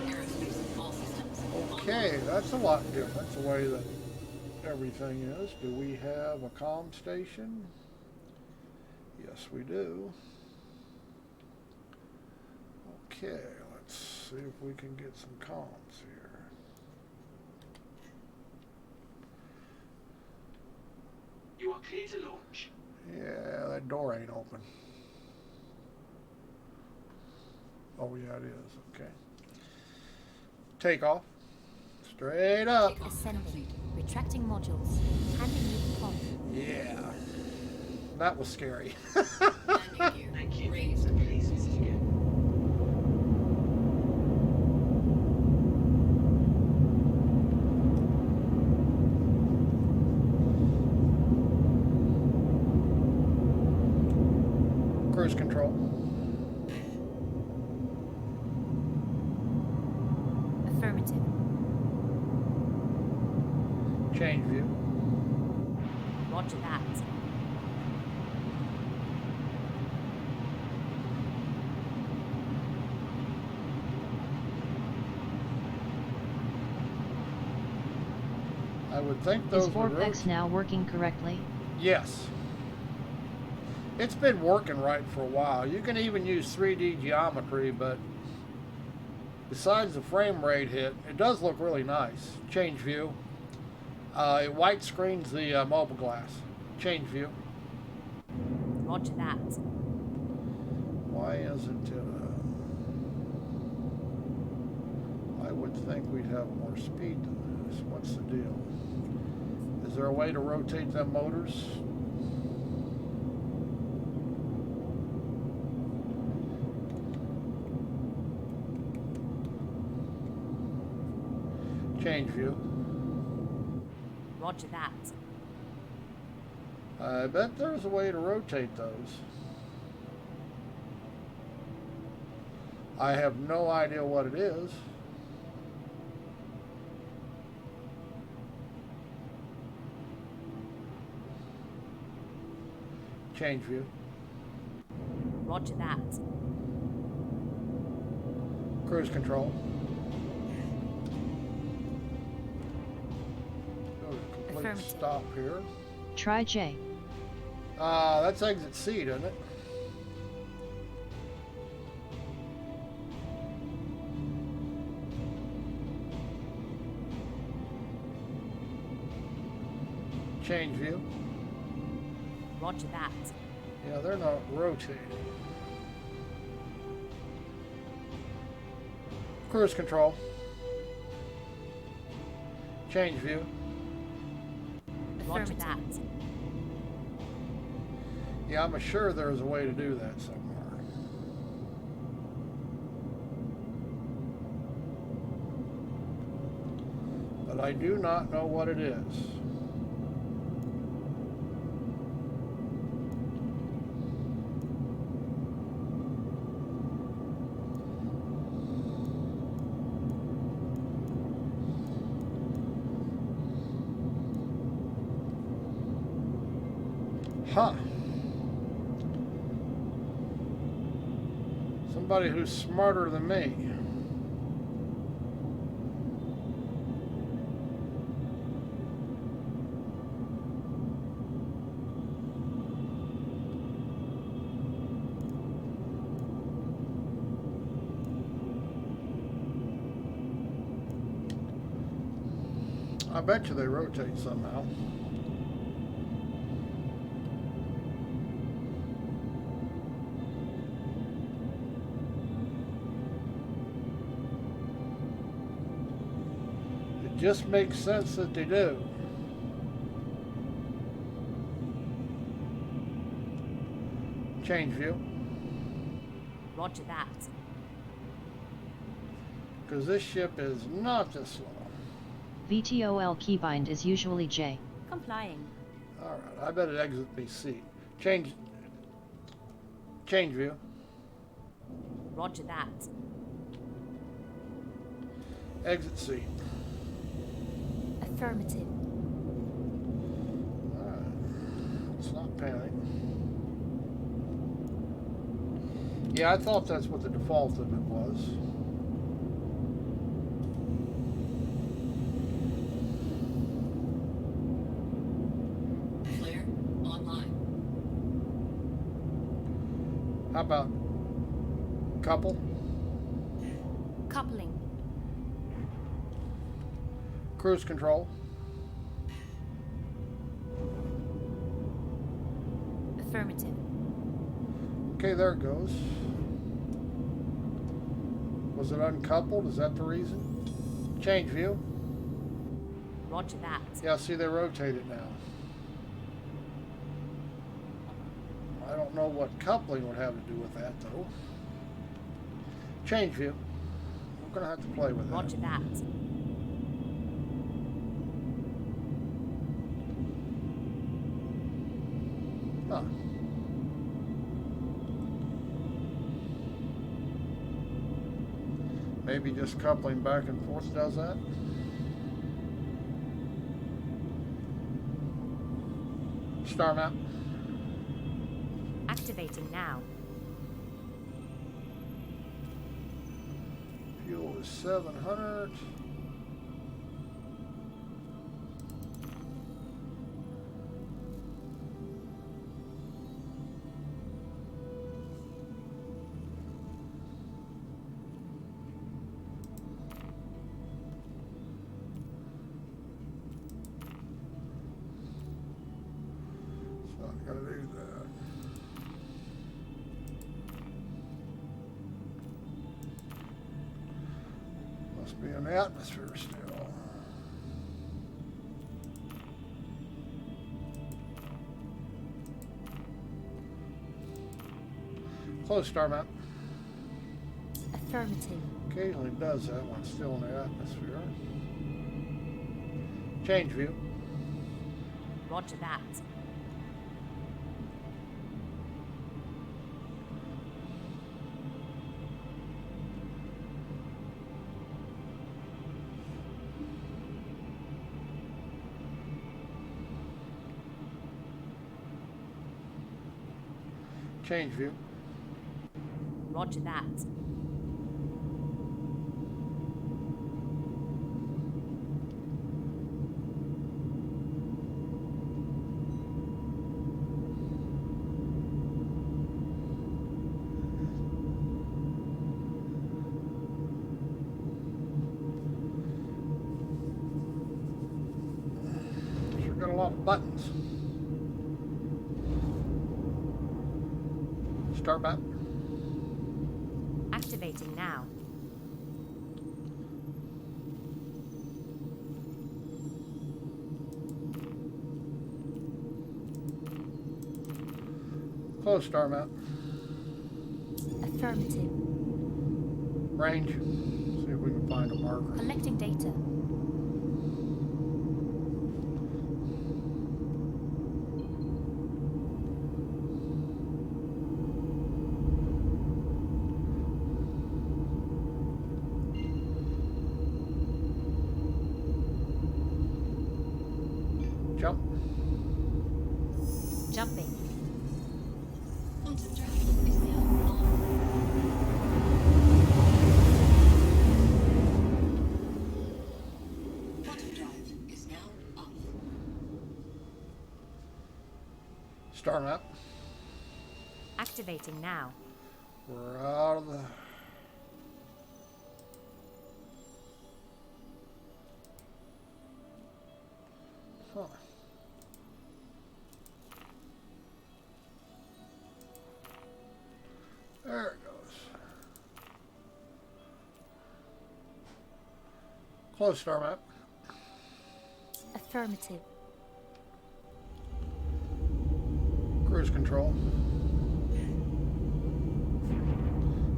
S4: Aerospace, all systems.
S2: Okay, that's a lot different, the way that everything is. Do we have a comm station? Yes, we do. Okay, let's see if we can get some comms here.
S5: You are clear to launch.
S2: Yeah, that door ain't open. Oh, yeah, it is. Okay. Takeoff. Straight up.
S3: Ascending. Retracting modules. Handing you the pod.
S2: Yeah. That was scary.
S4: Landing gear
S5: Thank you.
S4: raised.
S5: Please visit again.
S2: Cruise control.
S3: Affirmative.
S2: Change view.
S3: Roger that.
S2: I would think
S1: Is
S2: those would
S1: vorpX now working correctly?
S2: Yes. It's been working right for a while. You can even use 3D geometry, but besides the frame rate hit, it does look really nice. Change view. It white screens the mobile glass. Change view.
S3: Roger that.
S2: Why isn't it? I would think we'd have more speed than this. What's the deal? Is there a way to rotate them motors? Change view.
S3: Roger that.
S2: I bet there's a way to rotate those. I have no idea what it is. Change view.
S3: Roger that.
S2: Cruise control. Go to complete
S3: Affirmative.
S2: stop here.
S1: Try J.
S2: That's exit C, doesn't it? Change view.
S3: Roger that.
S2: Yeah, they're not rotating. Cruise control. Change view.
S3: Roger that.
S2: Yeah, I'm sure there's a way to do that somewhere. But I do not know what it is. Huh. Somebody who's smarter than me. I bet you they rotate somehow. Just makes sense that they do. Change view.
S3: Roger that.
S2: Because this ship is not this slow.
S1: VTOL keybind is usually J.
S3: Complying.
S2: Alright, I bet it exit be C. Change view.
S3: Roger that.
S2: Exit C.
S3: Affirmative.
S2: Let's not panic. Yeah, I thought that's what the default of it was.
S4: Flare online.
S2: How about couple?
S3: Coupling.
S2: Cruise control.
S3: Affirmative.
S2: Okay, there it goes. Was it uncoupled? Is that the reason? Change view.
S3: Roger that.
S2: Yeah, see, they rotate it now. I don't know what coupling would have to do with that, though. Change view. We're going to have to play with that.
S3: Roger that.
S2: Huh. Maybe just coupling back and forth does that. Star map.
S3: Activating now.
S2: Fuel is 700. Gotta do that. Must be in the atmosphere still. Close star map.
S3: Affirmative.
S2: Occasionally does that when it's still in the atmosphere. Change view.
S3: Roger that.
S2: Change view.
S3: Roger that.
S2: Sure got a lot of buttons. Start map.
S3: Activating now.
S2: Close star map.
S3: Affirmative.
S2: Range. See if we can find a marker.
S3: Collecting data.
S2: Jump.
S3: Jumping.
S4: Quantum drive is now on. Quantum drive is now off.
S2: Star map.
S3: Activating now.
S2: We're out of the... Huh. There it goes. Close star map.
S3: Affirmative.
S2: Cruise control.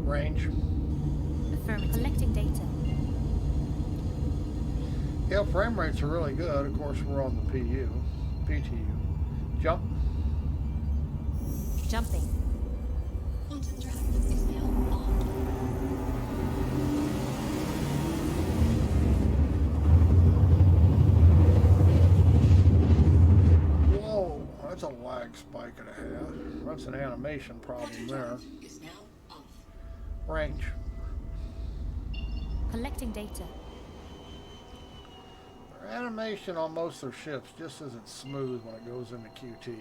S2: Range.
S3: Affirmative. Collecting data.
S2: Yeah, frame rates are really good. Of course, we're on the PTU. Jump.
S3: Jumping.
S4: Quantum drive is now on.
S2: Whoa, that's a lag it's an animation problem there.
S4: Is now off.
S2: Range.
S3: Collecting data.
S2: Their animation on most of their ships just isn't smooth when it goes into QT.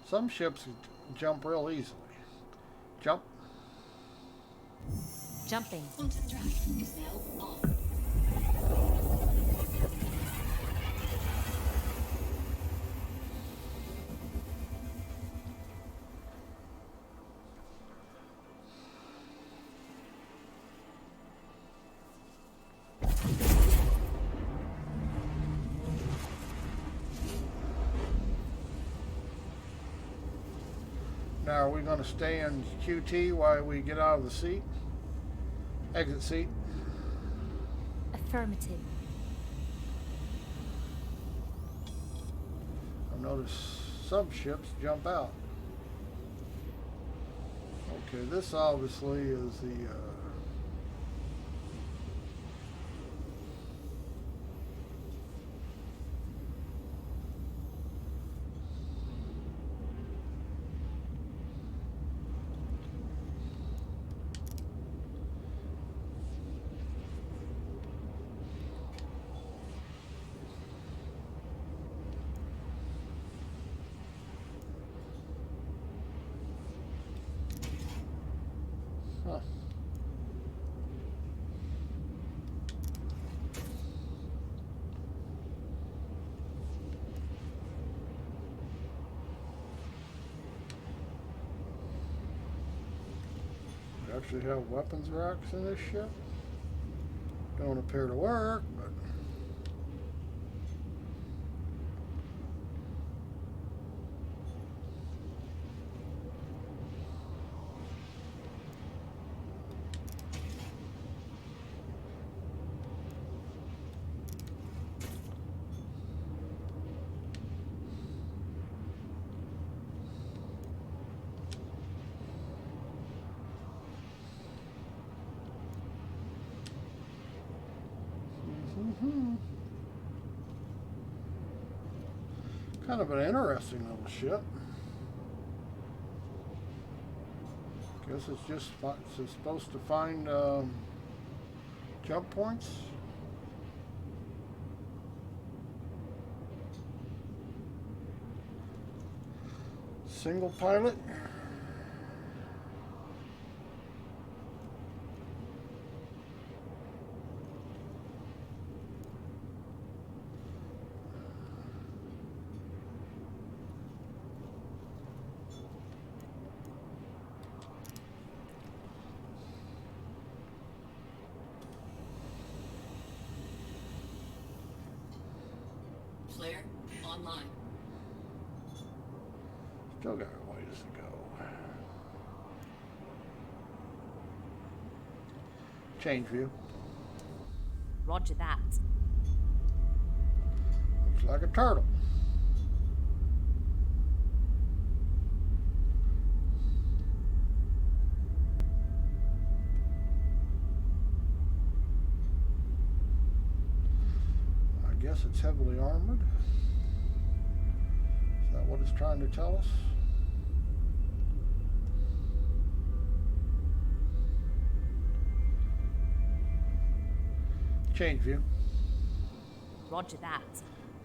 S2: Some ships jump real easily. Jump.
S3: Jumping.
S4: Quantum drive is now off.
S2: Now, are we going to stay in QT while we get out of the seat? Exit seat.
S3: Affirmative.
S2: I've noticed some ships jump out. Okay, this obviously is the huh. We actually have weapons racks in this ship. Don't appear to work, but kind of an interesting little ship. Guess it's just it's supposed to find jump points. Single pilot.
S4: Flare online.
S2: Still got a ways to go. Change view.
S3: Roger that.
S2: Looks like a turtle. I guess it's heavily armored. Is that what it's trying to tell us? Change view.
S3: Roger that.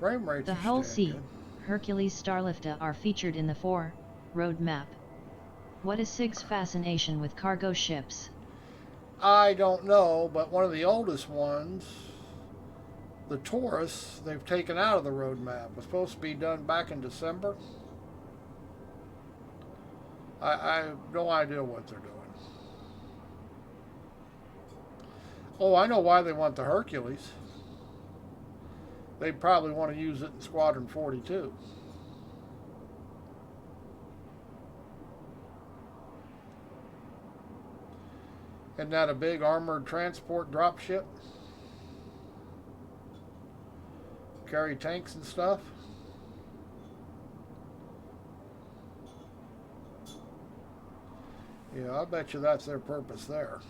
S2: Frame rates
S1: The
S2: are
S1: Hull
S2: staying
S1: C,
S2: good.
S1: Hercules Starlifter are featured in the 4 roadmap. What is SIG's fascination with cargo ships?
S2: I don't know, but one of the oldest ones, the Taurus, they've taken out of the roadmap. It was supposed to be done back in December. I have no idea what they're doing. Oh, I know why they want the Hercules. They probably want to use it in Squadron 42. Isn't that a big armored transport dropship? Carry tanks and stuff? Yeah, I bet you that's their purpose there.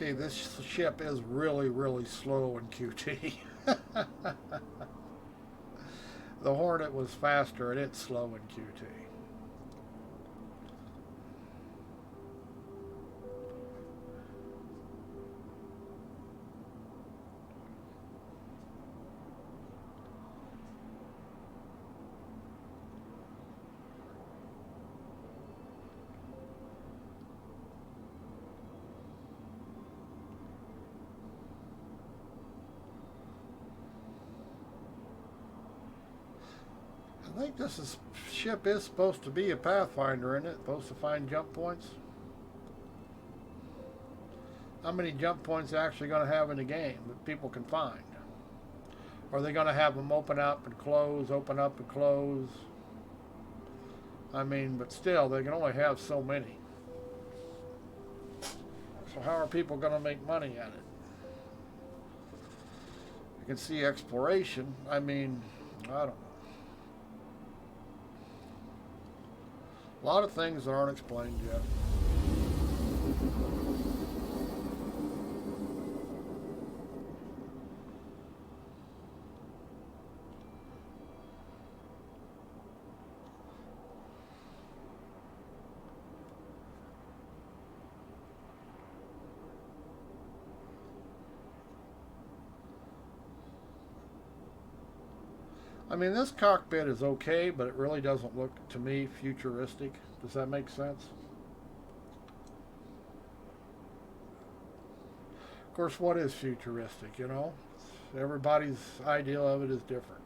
S2: Okay, this ship is really, really slow in QT. The Hornet was faster and it's slow in QT. I think ship is supposed to be a Pathfinder, isn't it? Supposed to find jump points. How many jump points are actually going to have in the game that people can find? Are they going to have them open up and close, open up and close? I mean, but still, they can only have so many. So how are people going to make money at it? You can see exploration. I mean, I don't know. A lot of things that aren't explained yet. I mean, this cockpit is okay, but it really doesn't look, to me, futuristic. Does that make sense? Of course, what is futuristic, you know? Everybody's idea of it is different.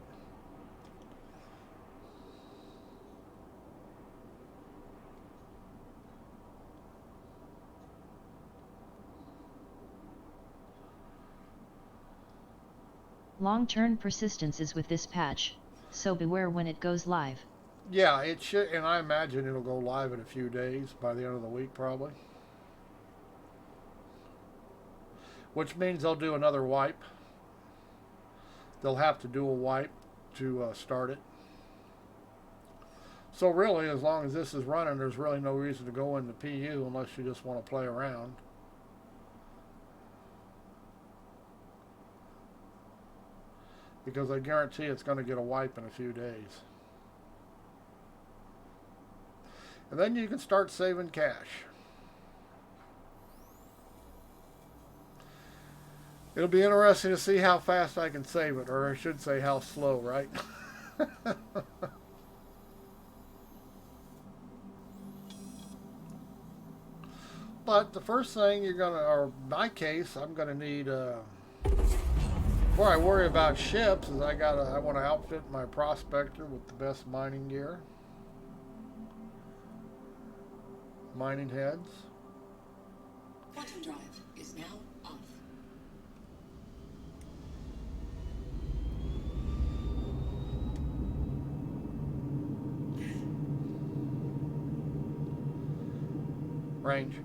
S1: Long-term persistence is with this patch, so beware when it goes live.
S2: Yeah, it should, and I imagine it'll go live in a few days, by the end of the week probably. Which means they'll do another wipe. They'll have to do a wipe to start it. So really, as long as this is running, there's really no reason to go into PU unless you just want to play around. Because I guarantee it's going to get a wipe in a few days. And then you can start saving cash. It'll be interesting to see how fast I can save it, or I should say how slow, right? But the first thing you're going to, or in my case, I'm going to need, before I worry about ships, is I want to outfit my prospector with the best mining gear. Mining heads.
S4: Quantum drive is now off.
S2: Range.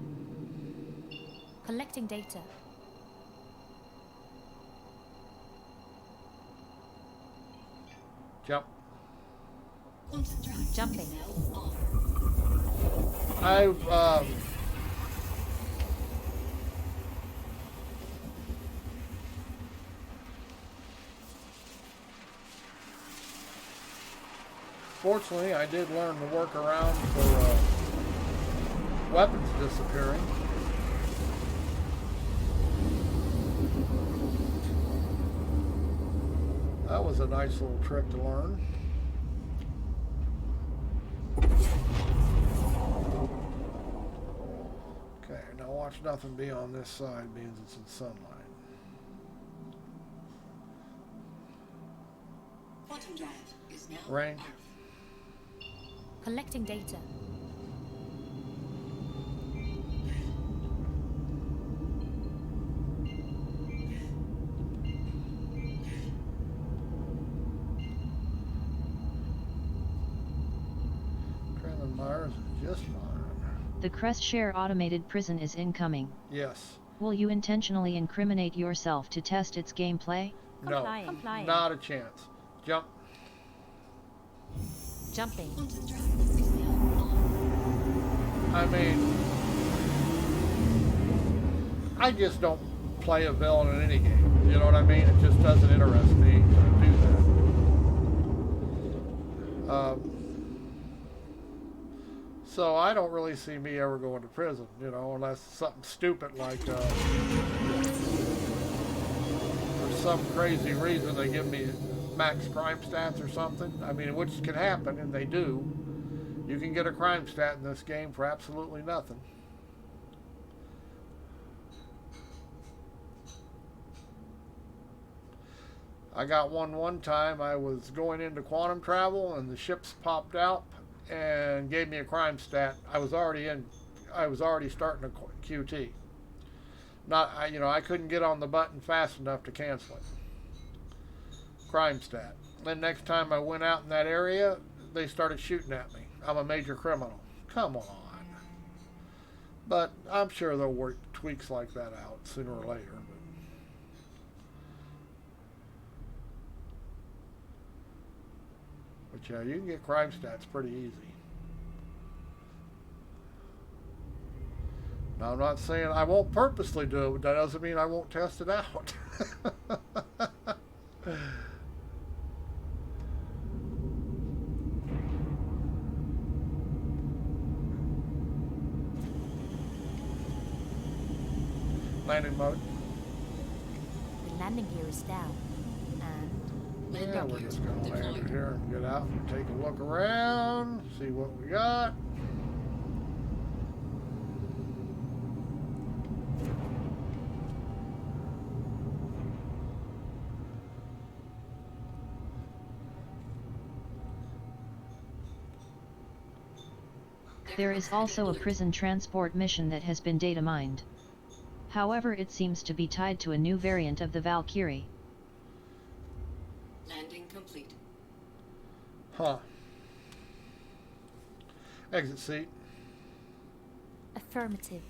S3: Collecting data.
S2: Jump.
S4: Quantum drive
S3: Jumping.
S4: is now off.
S2: Fortunately, I did learn to work around for weapons disappearing. That was a nice little trick to learn. Okay, now watch nothing be on this side means it's in sunlight.
S4: Quantum drive is now
S2: Range.
S4: off.
S3: Collecting data.
S2: Kremlin Myers is just fine.
S1: The Crest Share automated prison is incoming.
S2: Yes.
S1: Will you intentionally incriminate yourself to test its gameplay?
S3: Complying.
S2: No.
S3: Complying.
S2: Not a chance. Jump.
S3: Jumping.
S4: Quantum drive is now off.
S2: I mean, I just don't play a villain in any game. You know what I mean? It just doesn't interest me to do that. So I don't really see me ever going to prison, you know, unless something stupid like for some crazy reason they give me max crime stats or something. I mean, which can happen, and they do. You can get a crime stat in this game for absolutely nothing. I got one time. I was going into quantum travel, and the ships popped out and gave me a crime stat. I was already starting a QT. I couldn't get on the button fast enough to cancel it. Crime stat. Then next time I went out in that area, they started shooting at me. I'm a major criminal. Come on. But I'm sure they'll work tweaks like that out sooner or later. But yeah, you can get crime stats pretty easy. Now, I'm not saying I won't purposely do it, but that doesn't mean I won't test it out. Landing mode.
S3: The landing gear is down. And
S2: Yeah, we're just going to land it here and get out and take a look around, see what we got.
S1: There is also a prison transport mission that has been data mined. However, it seems to be tied to a new variant of the Valkyrie.
S4: Landing complete.
S2: Huh. Exit seat.
S3: affirmative.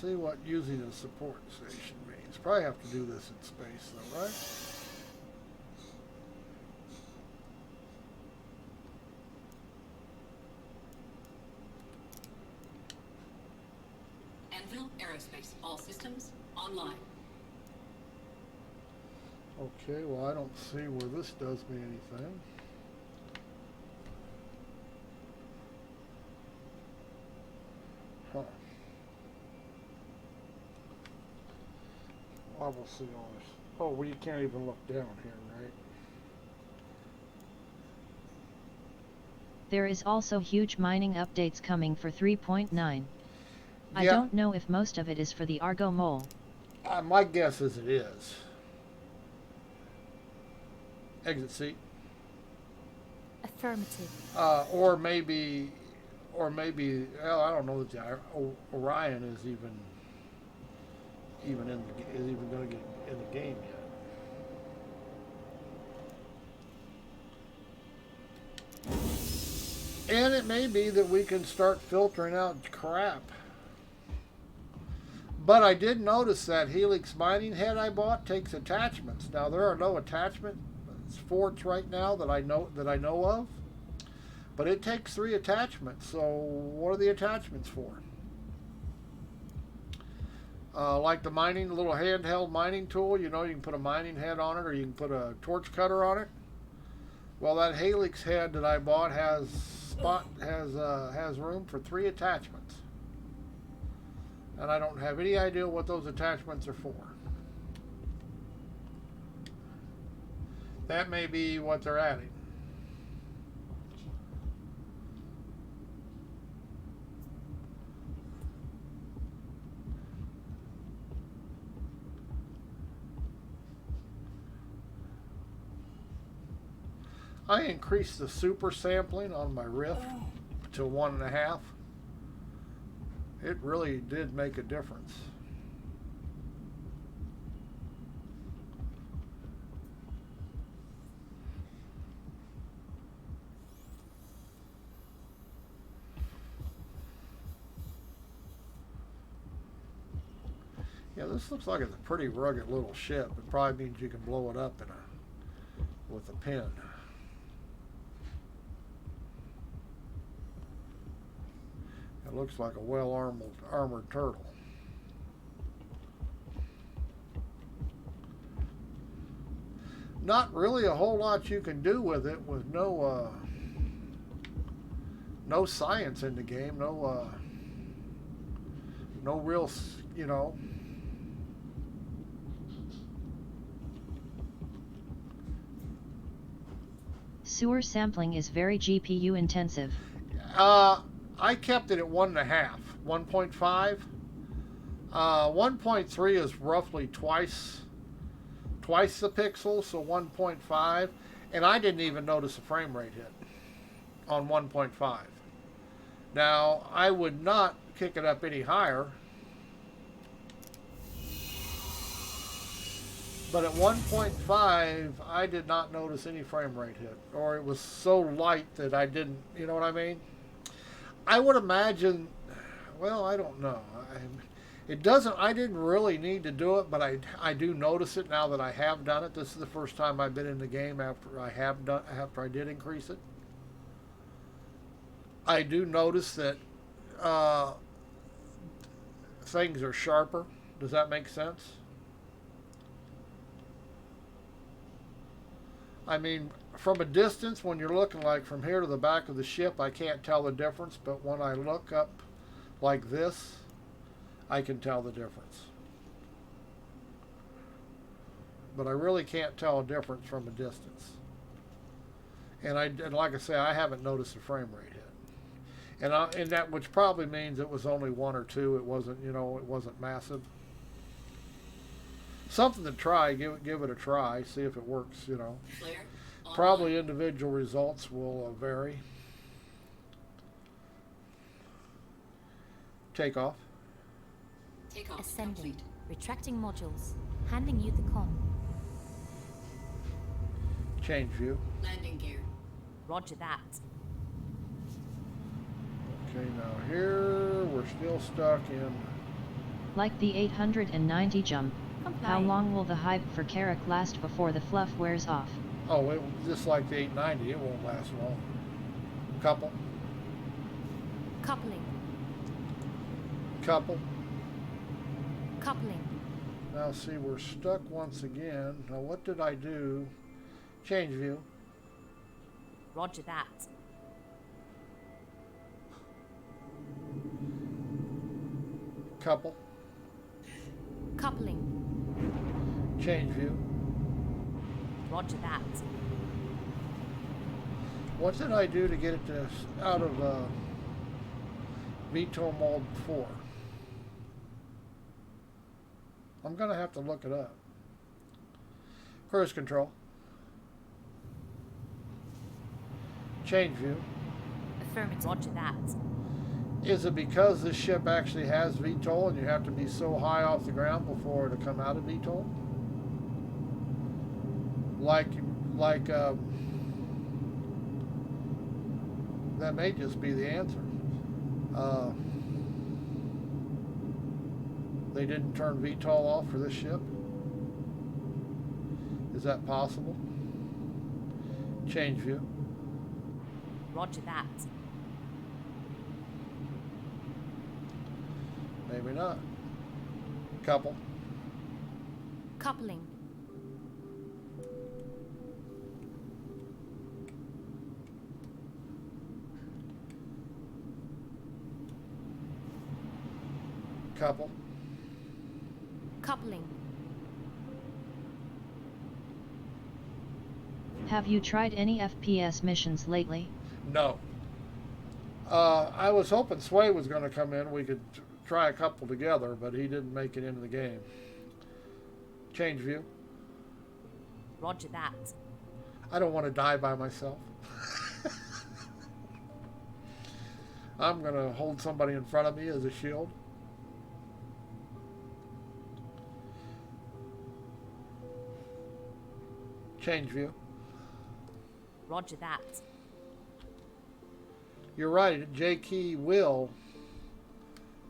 S2: See what using a support station means. Probably have to do this in space though, right?
S4: Anvil Aerospace. All systems online.
S2: Okay, well I don't see where this does me anything. Huh. I will see all this. Oh, well, you can't even look down here, right?
S1: There is also huge mining updates coming for 3.9. I
S2: Yeah.
S1: don't know if most of it is for the Argo Mole.
S2: My guess is it is. Exit seat.
S3: Affirmative.
S2: Or maybe, well, I don't know that the Orion is even going to get in the game yet. And it may be that we can start filtering out crap. But I did notice that Helix mining head I bought takes attachments. Now there are no attachment forts right now that I know of. But it takes 3 attachments. So what are the attachments for? Like the little handheld mining tool, you know, you can put a mining head on it, or you can put a torch cutter on it. Well, that Helix head that I bought has room for 3 attachments, and I don't have any idea what those attachments are for. That may be what they're adding. I increased the super sampling on my Rift to 1.5. It really did make a difference. Yeah, this looks like it's a pretty rugged little ship. It probably means you can blow it up in a with a pin. It looks like a well-armored turtle. Not really a whole lot you can do with it with no science in the game, no real, you know.
S1: Sewer sampling is very GPU intensive.
S2: I kept it at 1.5, 1.5. 1.3 is roughly twice the pixels, so 1.5, and I didn't even notice a frame rate hit on 1.5. Now, I would not kick it up any higher, but at 1.5, I did not notice any frame rate hit, or it was so light that I didn't, you know what I mean? I would imagine, well, I don't know. It doesn't, I didn't really need to do it, but I do notice it now that I have done it. This is the first time I've been in the game after I did increase it. I do notice that things are sharper. Does that make sense? I mean, from a distance, when you're looking like from here to the back of the ship, I can't tell the difference, but when I look up like this, I can tell the difference. But I really can't tell a difference from a distance. And like I say, I haven't noticed a frame rate hit. And that, which probably means it was only 1 or 2. It wasn't, you know, it wasn't massive. Something to try. Give it a try. See if it works. You know.
S4: Flare.
S2: Probably individual results will vary. Takeoff.
S4: Takeoff
S3: Ascending.
S4: complete.
S3: Retracting modules. Handing you the com.
S2: Change view.
S4: Landing gear.
S3: Roger that.
S2: Okay, now here we're still stuck in.
S1: Like the 890 jump, how
S3: Complying.
S1: long will the hype for Carrick last before the fluff wears off?
S2: Oh, just like the 890, it won't last long. Couple.
S3: Coupling. Coupling.
S2: Now see, we're stuck once again. Now what did I do? Change view.
S3: Roger that.
S2: Couple.
S3: Coupling.
S2: Change view.
S3: Roger that.
S2: What did I do to get it to out of VTOL mode 4? I'm gonna have to look it up. Cruise control. Change view.
S3: Affirmative. Roger that.
S2: Is it because this ship actually has VTOL and you have to be so high off the ground before it to come out of VTOL? That may just be the answer. They didn't turn VTOL off for this ship? Is that possible? Change view.
S3: Roger that.
S2: Maybe not. Couple.
S3: Coupling.
S2: Couple.
S3: Coupling.
S1: Have you tried any FPS missions lately?
S2: No. I was hoping Sway was going to come in. We could try a couple together, but he didn't make it into the game. Change view.
S3: Roger that.
S2: I don't want to die by myself. I'm going to hold somebody in front of me as a shield. Change view.
S3: Roger that.
S2: You're right, J key will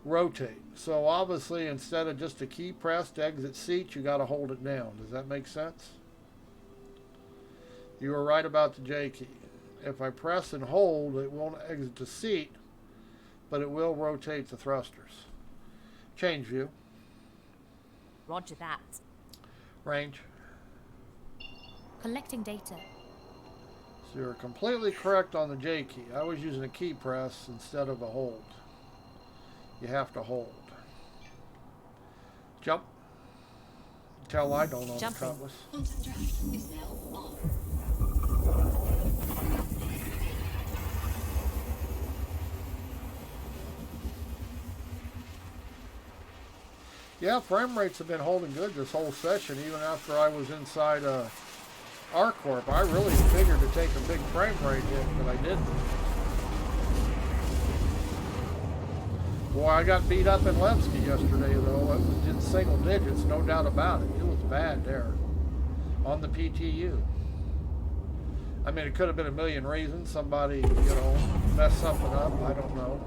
S2: rotate. So obviously instead of just a key press to exit seat, you got to hold it down. Does that make sense? You were right about the J key. If I press and hold, it won't exit the seat, but it will rotate the thrusters. Change view.
S3: Roger that.
S2: Range.
S3: Collecting data.
S2: So you're completely correct on the J key. I was using a key press instead of a hold. You have to hold. Jump. Tell I don't own the
S3: Jumping.
S2: cutlass.
S4: Quantum drive is now on.
S2: Yeah, frame rates have been holding good this whole session, even after I was inside R-Corp. I really figured to take a big frame rate hit, but I didn't. Boy, I got beat up in Levski yesterday, though. It was in single digits, no doubt about it. It was bad there on the PTU. I mean, it could have been a million reasons. Somebody, you know, messed something up. I don't know.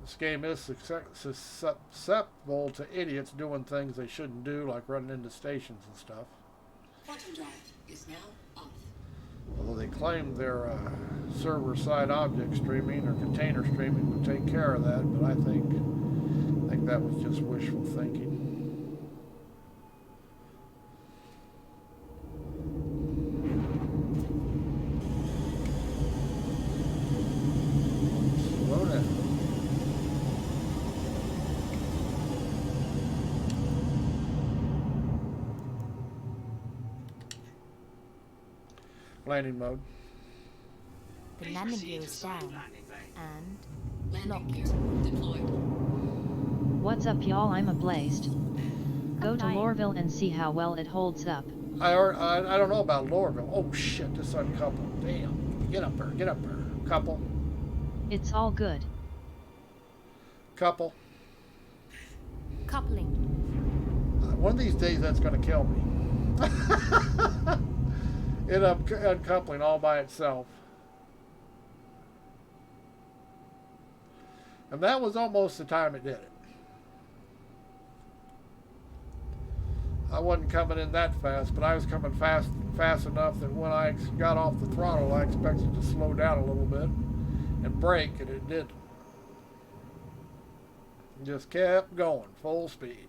S2: This game is susceptible to idiots doing things they shouldn't do, like running into stations and stuff.
S4: Quantum drive is now off.
S2: Although they claim their server-side object streaming or container streaming would take care of that, but I think that was just wishful thinking. Slow down. Landing mode.
S3: The
S5: Please
S3: landing
S5: proceed
S3: gear
S5: to
S3: is
S5: solid
S3: down
S5: landing bay.
S3: and
S4: Landing
S3: locked.
S4: gear deployed.
S1: What's up, y'all? I'm ablaze. Go to
S3: Flying.
S1: Lorville and see how well it holds up.
S2: I don't know about Lorville. Oh shit, this uncoupled. Damn. Get up there, get up there. Couple.
S1: It's all good.
S2: Couple.
S3: Coupling.
S2: One of these days that's going to kill me. It uncoupling all by itself. And that was almost the time it did it. I wasn't coming in that fast, but I was coming fast enough that when I got off the throttle, I expected to slow down a little bit and brake, and it didn't. It just kept going, full speed.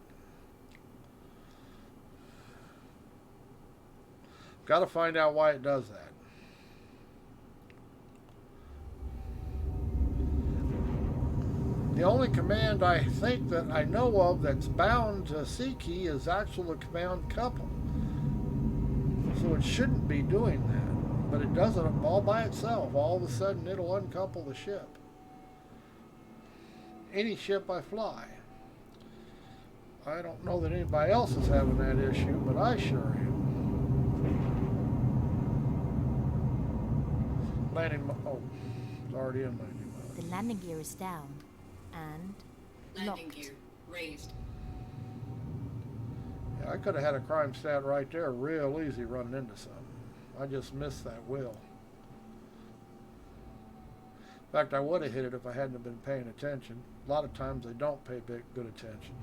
S2: Got to find out why it does that. The only command I think that I know of that's bound to C key is actually the command couple. So it shouldn't be doing that, but it does it all by itself. All of a sudden it'll uncouple the ship. Any ship I fly. I don't know that anybody else is having that issue, but I sure am. Landing mode. Oh, it's already in landing mode.
S3: The landing gear is down and
S4: Landing
S3: locked.
S4: gear raised.
S2: Yeah, I could have had a crime stat right there real easy running into something. I just missed that wheel. In fact, I would have hit it if I hadn't have been paying attention. A lot of times they don't pay good attention.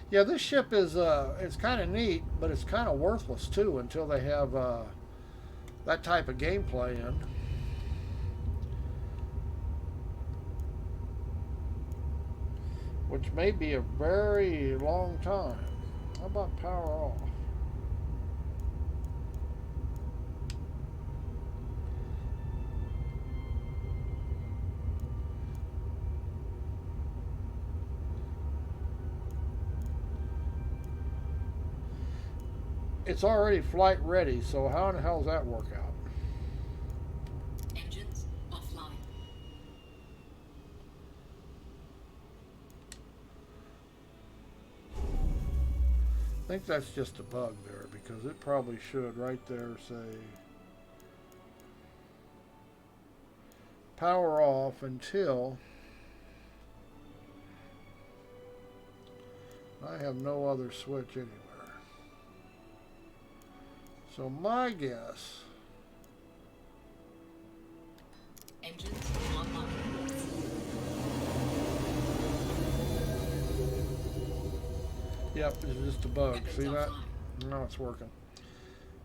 S2: Yeah, this ship is it's kind of neat, but it's kind of worthless too until they have that type of gameplay in. Which may be a very long time. How about power off? It's already flight ready, so how in the hell does that work out?
S4: Engines offline.
S2: I think that's just a bug there, because it probably should right there say power off until I have no other switch anywhere. So my guess,
S4: Engines online.
S2: Yep, it's just a bug.
S4: Weapons
S2: See that?
S4: offline.
S2: Now it's working.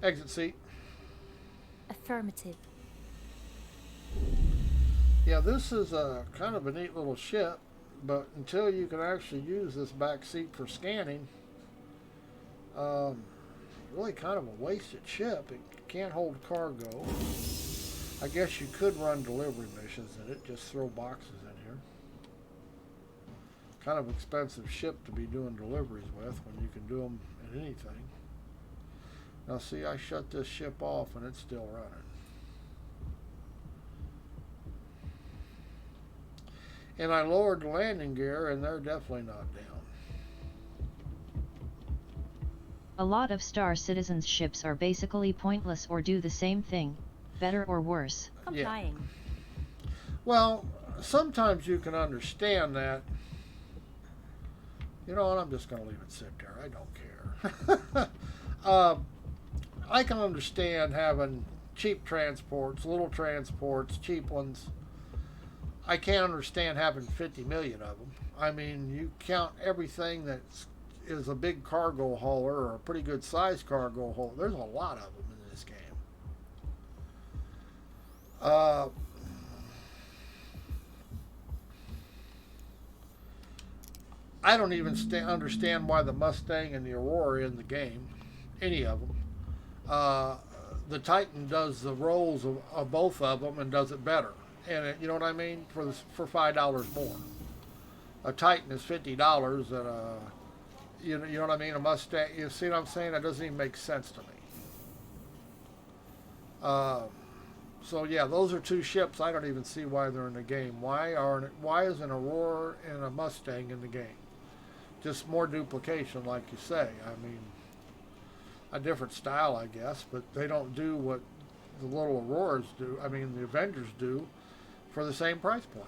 S2: Exit seat.
S3: Affirmative.
S2: Yeah, this is a kind of a neat little ship, but until you can actually use this back seat for scanning, really kind of a wasted ship. It can't hold cargo. I guess you could run delivery missions in it, just throw boxes in here. Kind of expensive ship to be doing deliveries with when you can do them in anything. Now see, I shut this ship off and it's still running. And I lowered the landing gear and they're definitely not down.
S1: A lot of Star Citizen's ships are basically pointless or do the same thing, better or worse.
S3: Complying.
S2: Well, sometimes you can understand that. You know what, I'm just going to leave it sit there. I don't care. I can understand having cheap transports, little transports, cheap ones. I can't understand having 50 million of them. I mean, you count everything that is a big cargo hauler or a pretty good sized cargo hauler. There's a lot of them in this game. I don't even understand why the Mustang and the Aurora are in the game, any of them. The Titan does the roles of both of them and does it better. And you know what I mean? For $5 more. A Titan is $50 and you know what I mean? A Mustang, you see what I'm saying? That doesn't even make sense to me. So yeah, those are two ships. I don't even see why they're in the game. Why is an Aurora and a Mustang in the game? Just more duplication, like you say. I mean, a different style, I guess, but they don't do what the little Auroras do. I mean, the Avengers do for the same price point.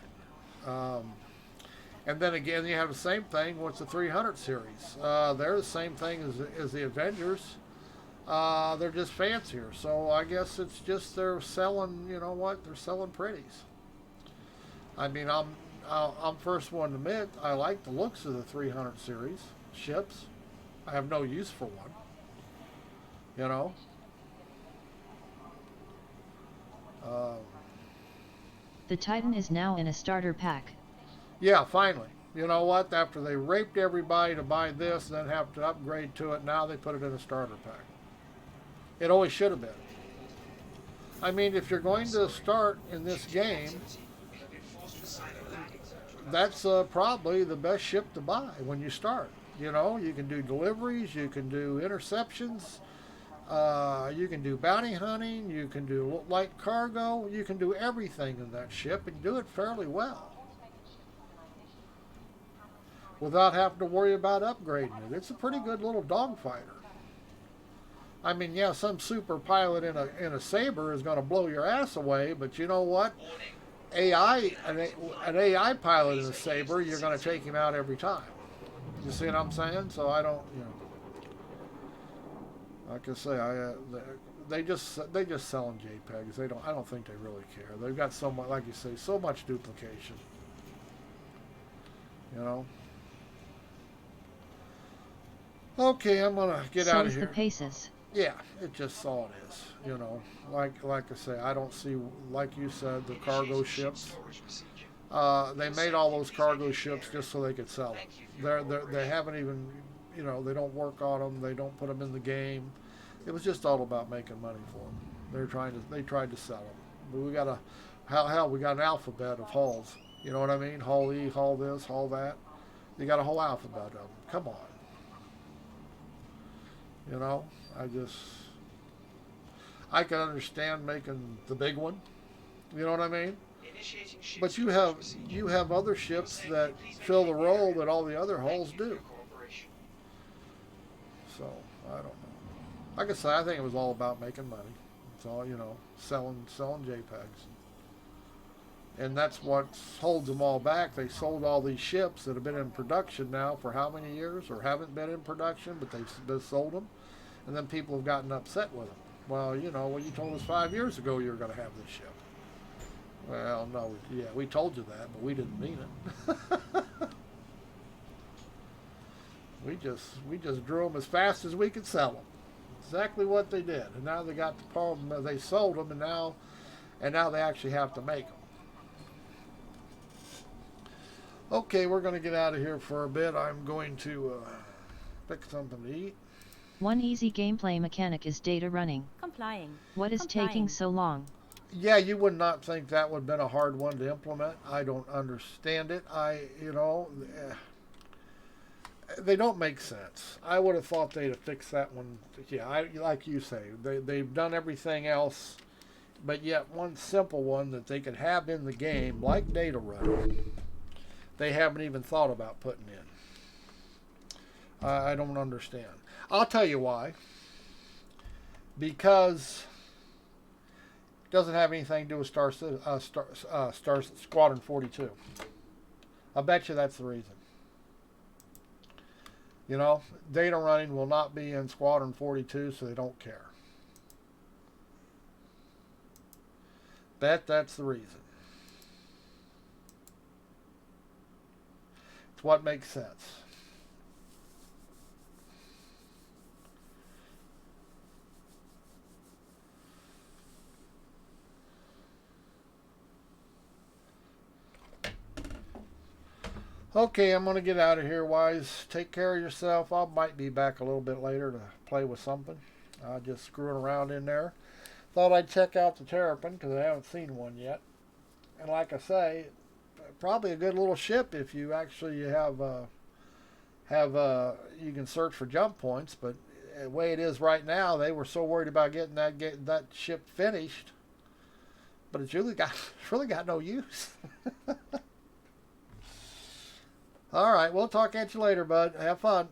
S2: And then again, you have the same thing with the 300 series. They're the same thing as the Avengers. They're just fancier. So I guess it's just they're selling, you know what, they're selling pretties. I mean, I'm first one to admit I like the looks of the 300 series ships. I have no use for one. You know?
S1: The Titan is now in a starter pack.
S2: Yeah, finally. You know what? After they raped everybody to buy this, then have to upgrade to it, now they put it in a starter pack. It always should have been. I mean, if you're going to start in this game, that's probably the best ship to buy when you start. You know, you can do deliveries, you can do interceptions, you can do bounty hunting, you can do light cargo, you can do everything in that ship and do it fairly well without having to worry about upgrading it. It's a pretty good little dogfighter. I mean, yeah, some super pilot in a Saber is going to blow your ass away, but you know what? An AI pilot in a Saber, you're going to take him out every time. You see what I'm saying? So I don't, you know, like I say, they just selling JPEGs. I don't think they really care. They've got so much, like you say, so much duplication. You know. Okay, I'm gonna get out of here.
S1: So is the paces.
S2: Yeah, it just all it is. You know, like I say, I don't see, like you said, the cargo ships. They made all those cargo ships just so they could sell them. They haven't even, you know, they don't work on them. They don't put them in the game. It was just all about making money for them. They tried to sell them. But we got we got an alphabet of hulls. You know what I mean? Hull E, hull this, hull that. You got a whole alphabet of them. Come on. You know, I can understand making the big one. You know what I mean? But you have other ships that fill the role that all the other hulls do. So I don't know. Like I say, I think it was all about making money. It's all, you know, selling JPEGs. And that's what holds them all back. They sold all these ships that have been in production now for how many years, or haven't been in production, but they've sold them. And then people have gotten upset with them. Well, you know, you told us 5 years ago you were going to have this ship. Well, no, yeah, we told you that, but we didn't mean it. We just drew them as fast as we could sell them. Exactly what they did. And now they got the problem. They sold them, and now they actually have to make them. Okay, we're going to get out of here for a bit. I'm going to pick something to eat.
S1: One easy gameplay mechanic is data running.
S3: Complying.
S1: What is taking so long?
S2: Yeah, you would not think that would have been a hard one to implement. I don't understand it. They don't make sense. I would have thought they'd have fixed that one. Yeah, like you say, they've done everything else, but yet one simple one that they could have in the game, like data running, they haven't even thought about putting in. I don't understand. I'll tell you why. Because it doesn't have anything to do with Star Squadron 42. I bet you that's the reason. You know, data running will not be in Squadron 42, so they don't care. Bet that's the reason. It's what makes sense. Okay, I'm going to get out of here, Wise. Take care of yourself. I might be back a little bit later to play with something. Just screwing around in there. Thought I'd check out the Terrapin because I haven't seen one yet. And like I say, probably a good little ship if you actually have you can search for jump points. But the way it is right now, they were so worried about getting that ship finished. But it's really got no use. All right, we'll talk at you later, bud. Have fun.